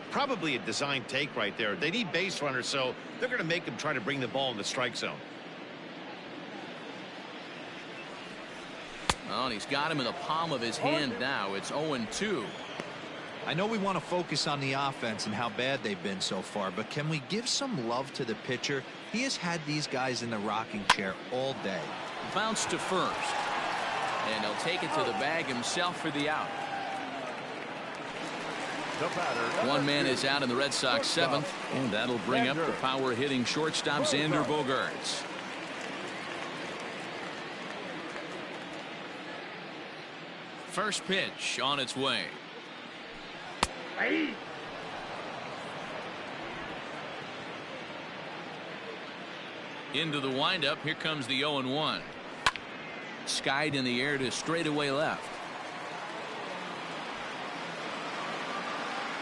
Probably a design take right there. They need base runners, so they're going to make them try to bring the ball in the strike zone. Oh, and he's got him in the palm of his hand now. It's 0-2. I know we want to focus on the offense and how bad they've been so far, but can we give some love to the pitcher? He has had these guys in the rocking chair all day. Bounce to first. And he'll take it to the bag himself for the out. One man is out in the Red Sox 7th, and that'll bring up the power-hitting shortstop Xander Bogaerts. First pitch on its way. Into the windup. Here comes the 0-1. Skied in the air to straightaway left.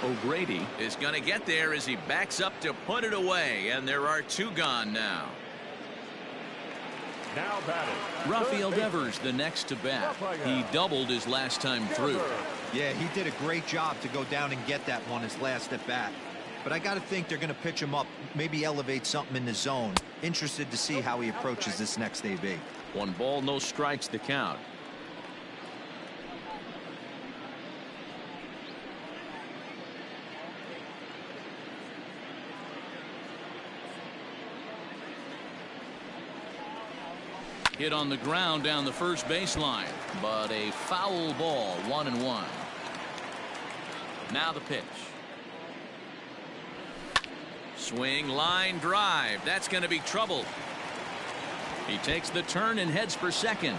O'Grady is going to get there as he backs up to put it away, and there are 2 gone now. Now batting. Rafael Devers the next to bat. He doubled his last time through. Yeah, he did a great job to go down and get that one his last at bat. But I got to think they're going to pitch him up, maybe elevate something in the zone. Interested to see how he approaches this next AB. 1 ball, no strikes to count. Hit on the ground down the first baseline, but a foul ball, 1-1. Now the pitch. Swing, line drive. That's going to be trouble. He takes the turn and heads for second.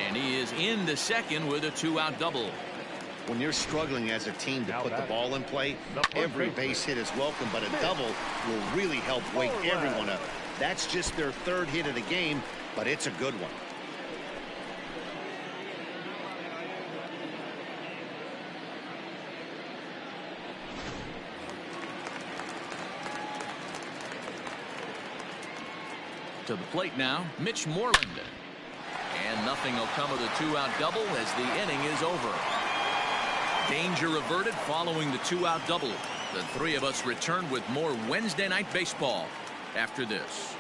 And he is into second with a 2-out double. When you're struggling as a team to put the ball in play, every base hit is welcome, but a double will really help wake everyone up. That's just their third hit of the game, but it's a good one. To the plate now, Mitch Moreland. And nothing will come of the 2-out double as the inning is over. Danger averted following the 2-out double. The three of us return with more Wednesday Night Baseball after this.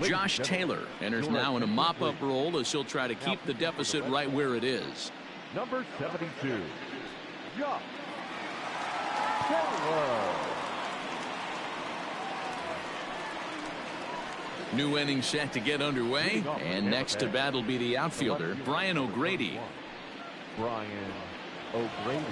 Josh Taylor enters now in a mop-up role as he'll try to keep the deficit right where it is. Number 72, Josh Taylor. New inning set to get underway, and next to bat will be the outfielder, Brian O'Grady. Brian O'Grady.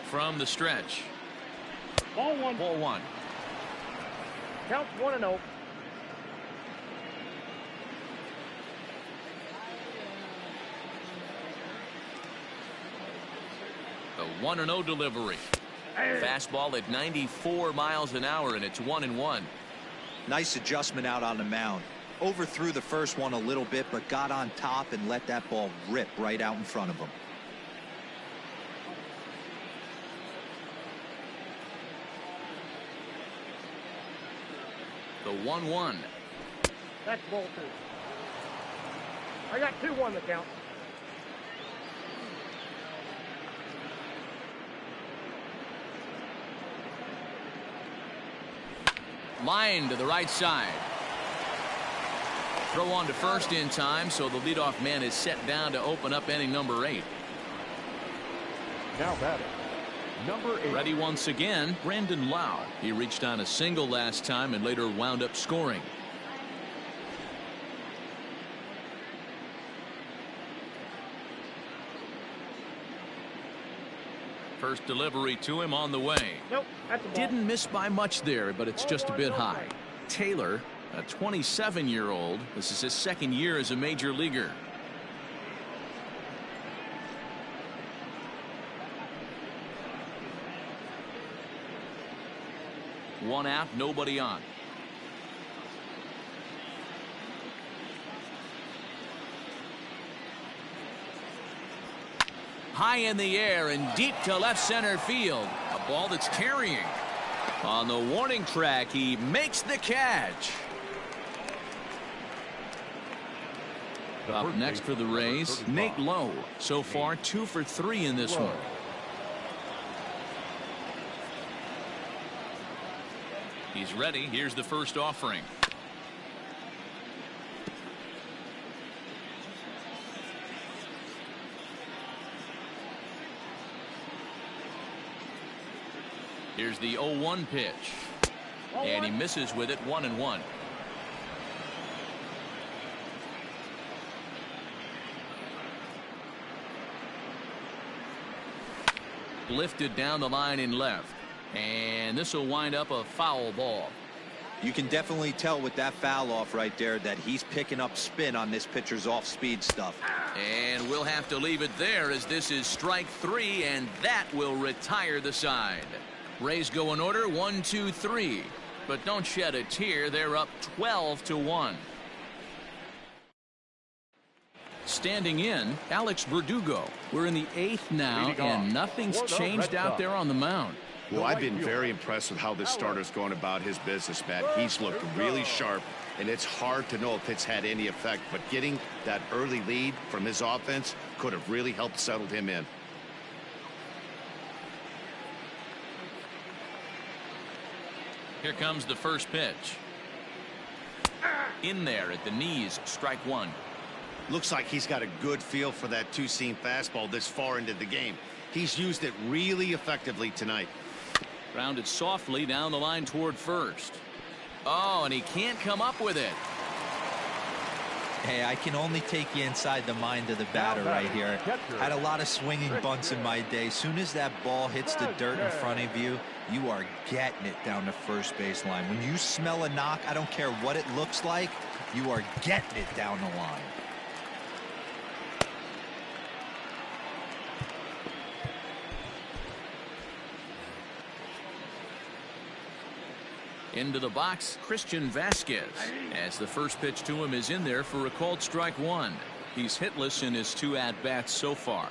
From the stretch. Ball one. Ball one. Counts 1-0. The 1-0 delivery. Fastball at 94 miles an hour, and it's 1-1. Nice adjustment out on the mound. Overthrew the first one a little bit, but got on top and let that ball rip right out in front of him. The 1-1. That's ball two. I got 2-1 the count. Line to the right side. Throw on to first in time, so the leadoff man is set down to open up inning number 8. Now batting, number 8. Ready once again, Brandon Lau. He reached on a single last time and later wound up scoring. First delivery to him on the way. Nope, that's a ball. Didn't miss by much there, but it's just a bit high. Taylor, a 27-year-old. This is his second year as a major leaguer. One out, nobody on. High in the air and deep to left center field. A ball that's carrying. On the warning track, he makes the catch. Up next for the Rays, Nate Lowe. So far, 2 for 3 in this one. He's ready. Here's the first offering. Here's the 0-1 pitch. And he misses with it, 1-1. Lifted down the line in left. And this will wind up a foul ball. You can definitely tell with that foul off right there that he's picking up spin on this pitcher's off-speed stuff. And we'll have to leave it there as this is strike 3, and that will retire the side. Rays go in order 1, 2, 3. But don't shed a tear. They're up 12-1. Standing in, Alex Verdugo. We're in the 8th now, and nothing's changed out there on the mound. Well, I've been very impressed with how this starter's going about his business, Matt. He's looked really sharp, and it's hard to know if it's had any effect. But getting that early lead from his offense could have really helped settle him in. Here comes the first pitch. In there at the knees, strike 1. Looks like he's got a good feel for that two-seam fastball this far into the game. He's used it really effectively tonight. Grounded softly down the line toward first. Oh, and he can't come up with it. Hey, I can only take you inside the mind of the batter right here. Had a lot of swinging bunts in my day. Soon as that ball hits the dirt in front of you, you are getting it down the first base line. When you smell a knock, I don't care what it looks like, you are getting it down the line. Into the box, Christian Vasquez, as the first pitch to him is in there for a called strike one. He's hitless in his 2 at-bats so far.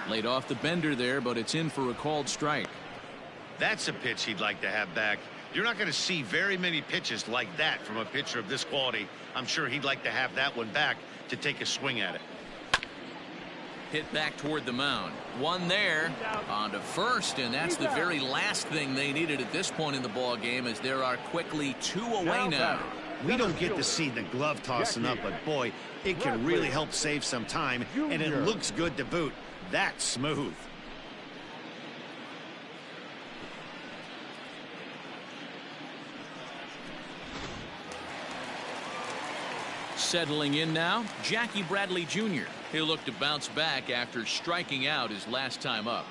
Laid off the bender there, but it's in for a called strike. That's a pitch he'd like to have back. You're not going to see very many pitches like that from a pitcher of this quality. I'm sure he'd like to have that one back to take a swing at it. Hit back toward the mound. One there on to first, and that's the very last thing they needed at this point in the ball game, as there are quickly 2 away now. We don't get to see the glove tossing up, but boy, it can really help save some time, and it looks good to boot. That's smooth. Settling in now, Jackie Bradley Jr. He'll look to bounce back after striking out his last time up.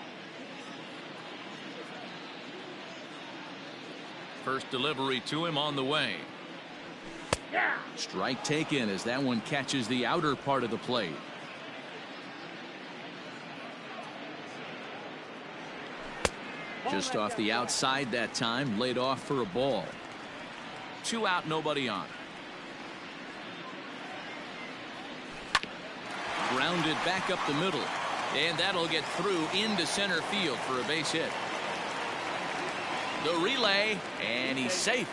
First delivery to him on the way. Strike taken as that one catches the outer part of the plate. Just off the outside that time, laid off for a ball. 2 out, nobody on. Grounded back up the middle, and that'll get through into center field for a base hit. The relay, and he's safe.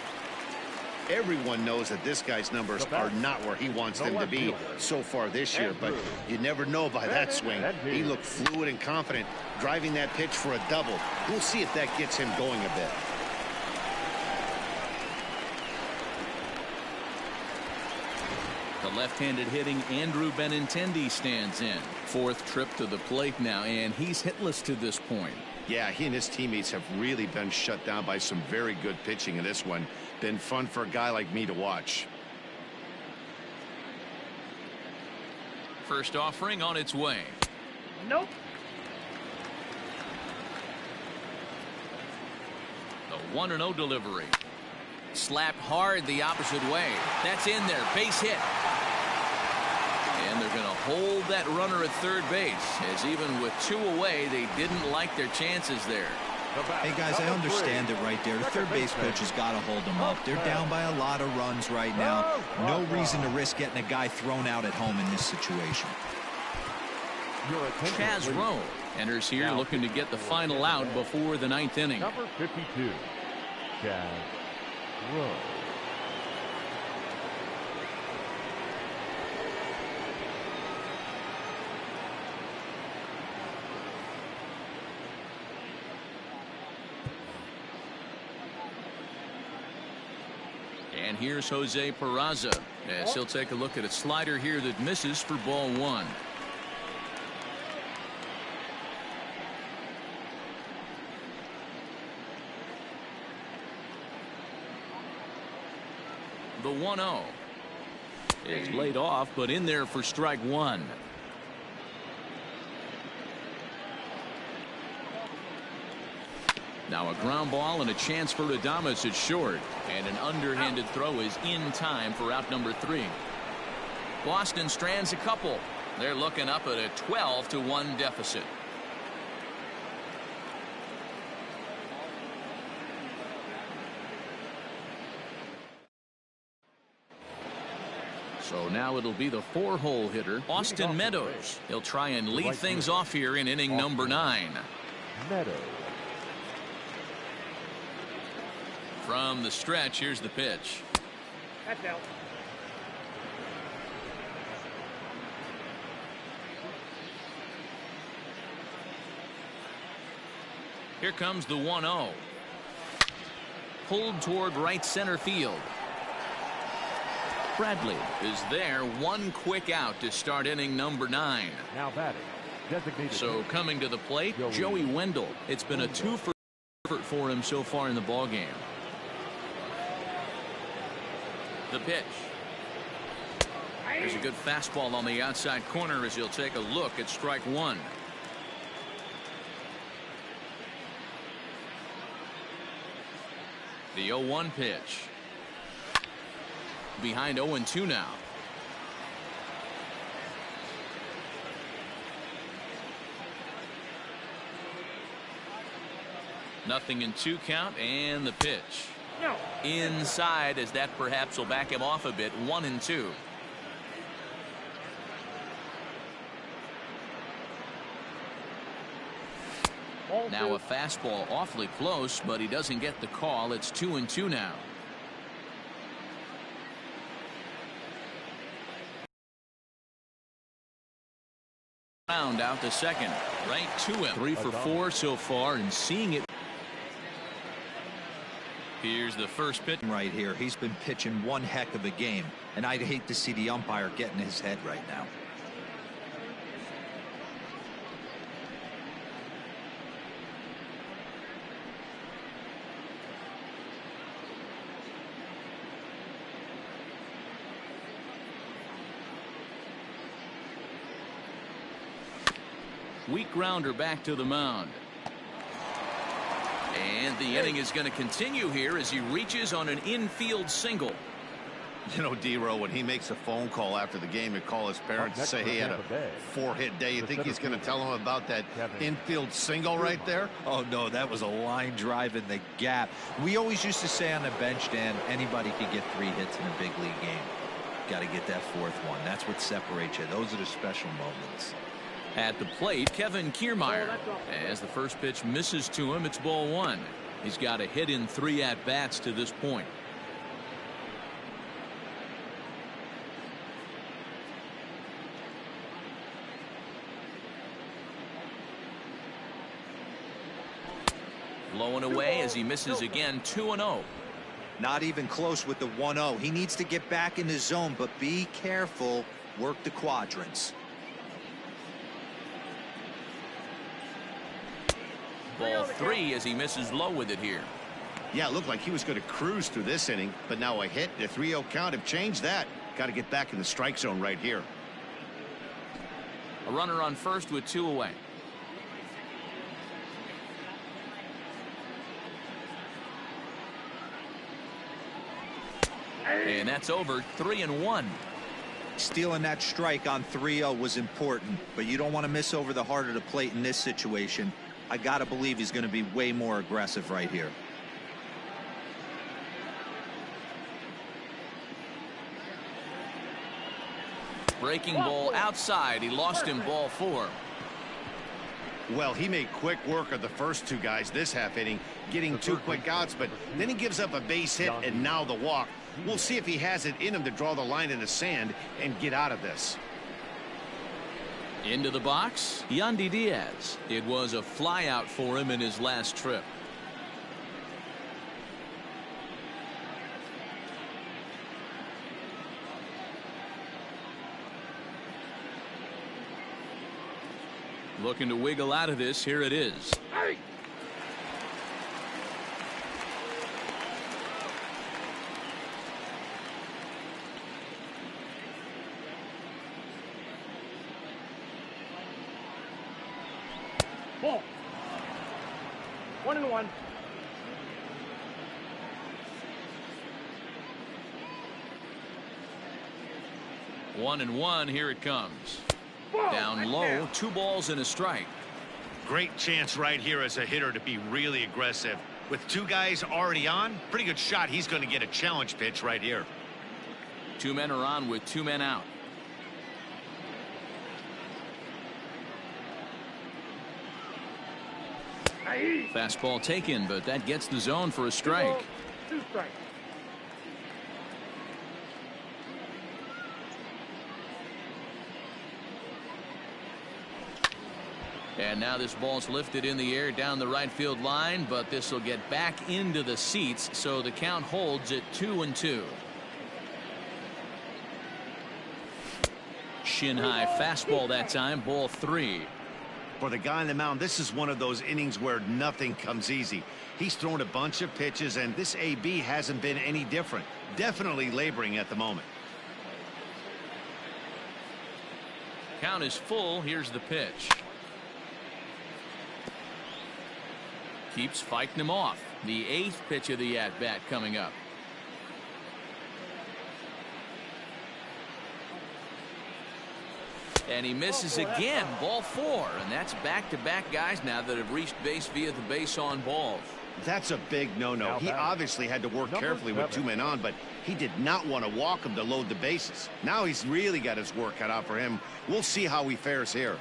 Everyone knows that this guy's numbers are not where he wants them to be so far this year, but you never know by that swing. He looked fluid and confident, driving that pitch for a double. We'll see if that gets him going a bit. The left-handed hitting Andrew Benintendi stands in. 4th trip to the plate now, and he's hitless to this point. Yeah, he and his teammates have really been shut down by some very good pitching in this one. Been fun for a guy like me to watch. First offering on its way. Nope. The 1-0 delivery. Slapped hard the opposite way. That's in there. Base hit. And they're going to hold that runner at third base, as even with 2 away, they didn't like their chances there. Hey guys, I understand it right there. The third base coach has got to hold them up. They're down by a lot of runs right now. No reason to risk getting a guy thrown out at home in this situation. Chaz Rowe enters here looking to get the final out before the 9th inning. Number 52, Chaz Rowe. And here's Jose Peraza, as he'll take a look at a slider here that misses for ball 1. The 1-0 is laid off, but in there for strike 1. Now a ground ball and a chance for Adames at short, and an underhanded throw is in time for out number 3. Boston strands a couple. They're looking up at a 12-1 deficit. So now it'll be the 4-hole hitter, Austin Meadows. He'll try and lead things off here in inning number 9. Meadows. From the stretch, here's the pitch. That's out. Here comes the 1-0. pulled toward right center field. Bradley is there, one quick out to start inning number 9. Now batting, designated. So coming to the plate, Joey Wendell. It's been a 2 for effort for him so far in the ball game. The pitch. There's a good fastball on the outside corner as he'll take a look at strike 1. The 0-1 pitch. Behind 0-2 now. Nothing in 2 count, and the pitch. No. Inside, as that perhaps will back him off a bit. 1-2. Now a fastball awfully close, but he doesn't get the call. It's 2-2 now. Round out to second. Right to him. 3 for 4 so far, and seeing it. Here's the first pitch. Right here. He's been pitching one heck of a game, and I'd hate to see the umpire get in his head right now. Weak grounder back to the mound. And the inning is going to continue here as he reaches on an infield single. You know, D-Row, when he makes a phone call after the game and call his parents and say he had a 4-hit day, you think he's going to tell them about that infield single right there? Oh, no, that was a line drive in the gap. We always used to say on the bench, Dan, anybody could get 3 hits in a big league game. Got to get that 4th one. That's what separates you. Those are the special moments. At the plate, Kevin Kiermaier. As the first pitch misses to him, it's ball 1. He's got a hit in 3 at-bats to this point. Blowing away as he misses again. 2-0. Not even close with the 1-0. He needs to get back in the zone, but be careful. Work the quadrants. Ball 3 as he misses low with it here. Yeah, it looked like he was going to cruise through this inning, but now a hit and a 3-0 count have changed that. Got to get back in the strike zone right here. A runner on first with 2 away. And that's over. 3-1. Stealing that strike on 3-0 was important, but you don't want to miss over the heart of the plate in this situation. I got to believe he's going to be way more aggressive right here. Breaking ball outside. He lost him ball 4. Well, he made quick work of the first 2 guys this half inning, getting 2 quick outs, but then he gives up a base hit and now the walk. We'll see if he has it in him to draw the line in the sand and get out of this. Into the box, Yandy Diaz. It was a flyout for him in his last trip. Looking to wiggle out of this. Here it is. Hey! Ball. 1-1. One and one. Here it comes. Ball. Down low. 2 balls and a strike. Great chance right here as a hitter to be really aggressive. With 2 guys already on, pretty good shot. He's going to get a challenge pitch right here. 2 men are on with 2 men out. Fastball taken, but that gets the zone for a strike. 2 strikes. And now this ball's lifted in the air down the right field line, but this will get back into the seats, so the count holds at 2-2. Shin high fastball that time, ball 3. For the guy on the mound, this is one of those innings where nothing comes easy. He's thrown a bunch of pitches, and this AB hasn't been any different. Definitely laboring at the moment. Count is full. Here's the pitch. Keeps fighting him off. The 8th pitch of the at-bat coming up. And he misses again, ball 4, and that's back-to-back guys now that have reached base via the base on balls. That's a big no-no. He obviously had to work carefully with 2 men on, but he did not want to walk him to load the bases. Now he's really got his work cut out for him. We'll see how he fares here.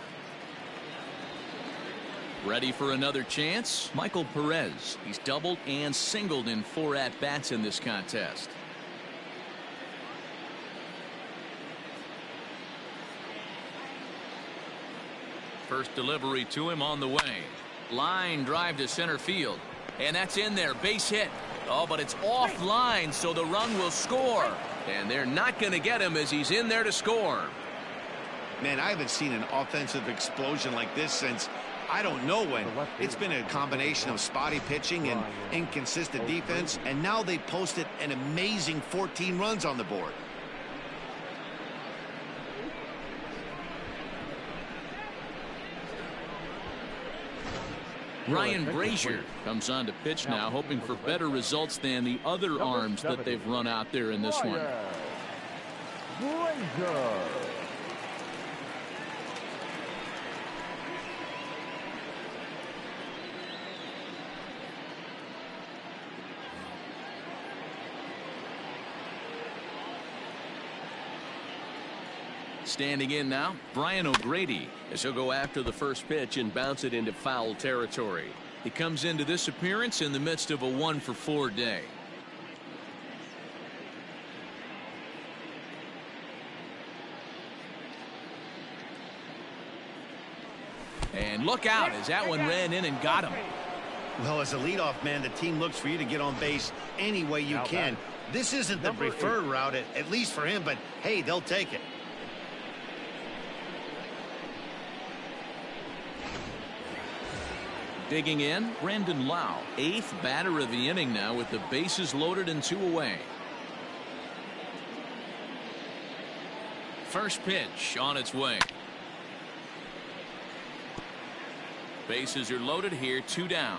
Ready for another chance? Michael Perez. He's doubled and singled in 4 at-bats in this contest. First delivery to him on the way. Line drive to center field. And that's in there. Base hit. Oh, but it's offline, so the run will score. And they're not going to get him as he's in there to score. Man, I haven't seen an offensive explosion like this since I don't know when. It's been a combination of spotty pitching and inconsistent defense, and now they posted an amazing 14 runs on the board. Ryan Brazier comes on to pitch now, hoping for better results than the other arms that they've run out there in this one. Standing in now, Brian O'Grady, as he'll go after the first pitch and bounce it into foul territory. He comes into this appearance in the midst of a 1-for-4 day. And look out as that one ran in and got him. Well, as a leadoff man, the team looks for you to get on base any way you can. This isn't the preferred route, at least for him, but hey, they'll take it. Digging in, Brandon Lau, 8th batter of the inning now with the bases loaded and 2 away. First pitch on its way. Bases are loaded here, 2 down.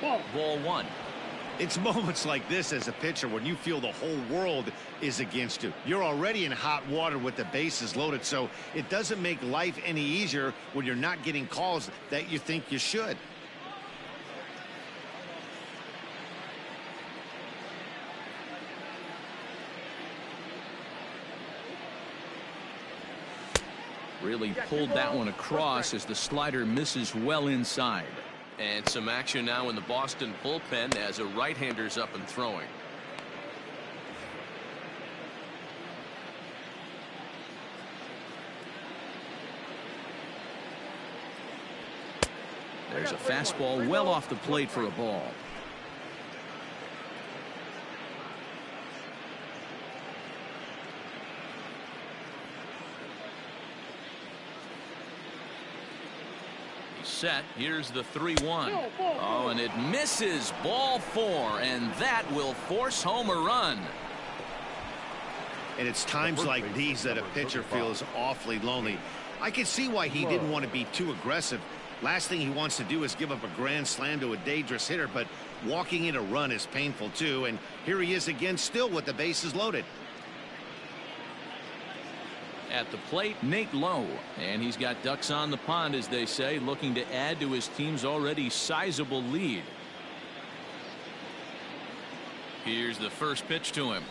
Ball 1. It's moments like this as a pitcher when you feel the whole world is against you. You're already in hot water with the bases loaded, so it doesn't make life any easier when you're not getting calls that you think you should. Really pulled that one across as the slider misses well inside. And some action now in the Boston bullpen as a right-hander's up and throwing. There's a fastball well off the plate for a ball. Set. Here's the 3-1. Oh, and it misses, ball 4, and that will force home a run. And it's times like these that a pitcher feels awfully lonely. I can see why he didn't want to be too aggressive. Last thing he wants to do is give up a grand slam to a dangerous hitter, but walking in a run is painful too, and here he is again still with the bases loaded. At the plate, Nate Lowe, and he's got ducks on the pond, as they say, looking to add to his team's already sizable lead. Here's the first pitch to him.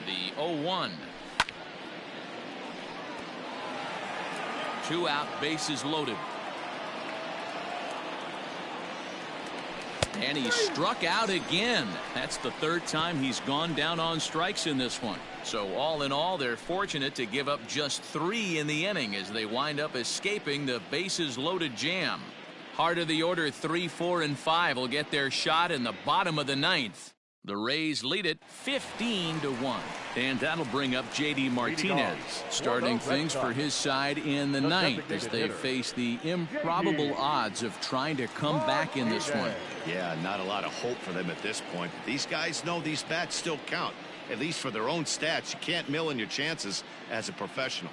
The 0-1. 2 out, bases loaded. And he struck out again. That's the third time he's gone down on strikes in this one. So all in all, they're fortunate to give up just 3 in the inning as they wind up escaping the bases loaded jam. Heart of the order 3, 4, and 5 will get their shot in the bottom of the 9th. The Rays lead it 15-1. And that'll bring up J.D. Martinez, starting things for his side in the 9th as they face the improbable odds of trying to come back in this one. Yeah, not a lot of hope for them at this point. But these guys know these bats still count, at least for their own stats. You can't mill in your chances as a professional.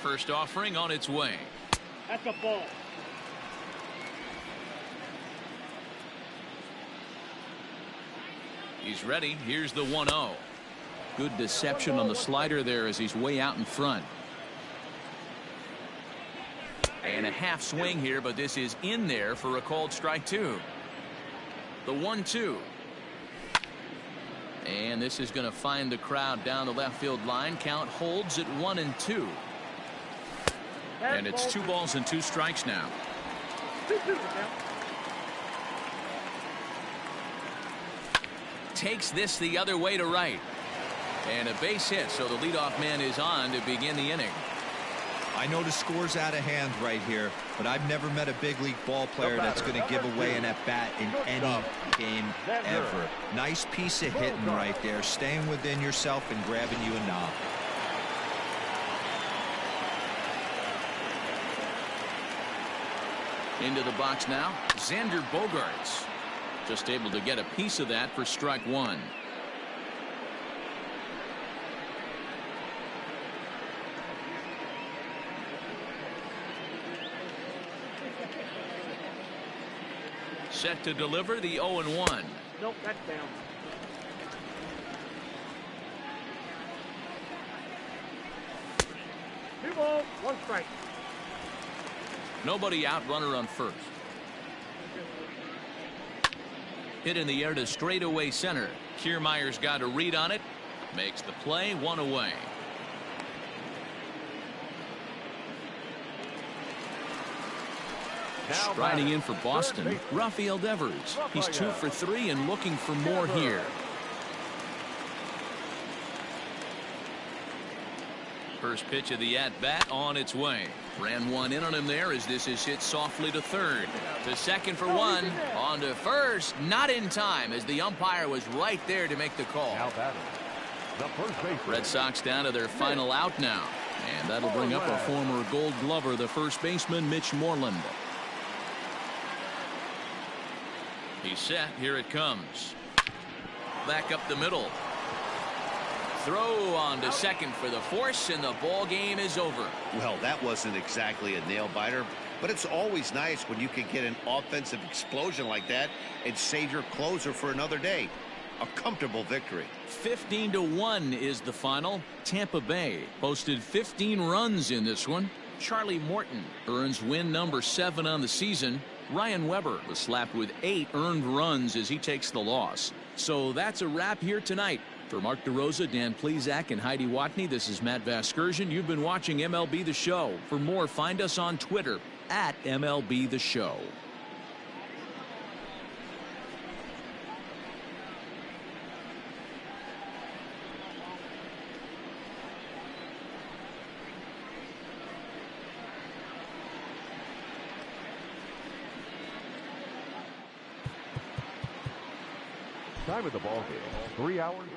First offering on its way. That's a ball. He's ready. Here's the 1-0. Good deception on the slider there as he's way out in front. And a half swing here, but this is in there for a called strike 2. The 1-2. And this is going to find the crowd down the left field line. Count holds at 1-2. And it's 2 balls and 2 strikes now. 2-2 now. Takes this the other way to right. And a base hit, so the leadoff man is on to begin the inning. I know the score's out of hand right here, but I've never met a big league ball player that's going to give away an at-bat in any game ever. Nice piece of hitting right there, staying within yourself and grabbing you a knob. Into the box now, Xander Bogaerts. Just able to get a piece of that for strike 1. Set to deliver the 0-1. Nope, that's down. Two balls, 1 strike. Nobody out, runner on first. Hit in the air to straightaway center. Kiermaier's got a read on it. Makes the play, 1 away. Striding in for Boston, Rafael Devers. He's 2 for 3 and looking for more here. First pitch of the at-bat on its way. Ran one in on him there as this is hit softly to third. To second for 1. On to first. Not in time as the umpire was right there to make the call. Red Sox down to their final out now. And that'll bring up a former Gold Glover, the first baseman, Mitch Moreland. He's set. Here it comes. Back up the middle. Throw on to second for the force, and the ball game is over. Well, that wasn't exactly a nail-biter, but it's always nice when you can get an offensive explosion like that and save your closer for another day. A comfortable victory. 15-1 is the final. Tampa Bay posted 15 runs in this one. Charlie Morton earns win number 7 on the season. Ryan Weber was slapped with 8 earned runs as he takes the loss. So that's a wrap here tonight. For Mark DeRosa, Dan Plesac, and Heidi Watney, this is Matt Vasgersian. You've been watching MLB The Show. For more, find us on Twitter at MLB The Show. Time of the ball game, 3 hours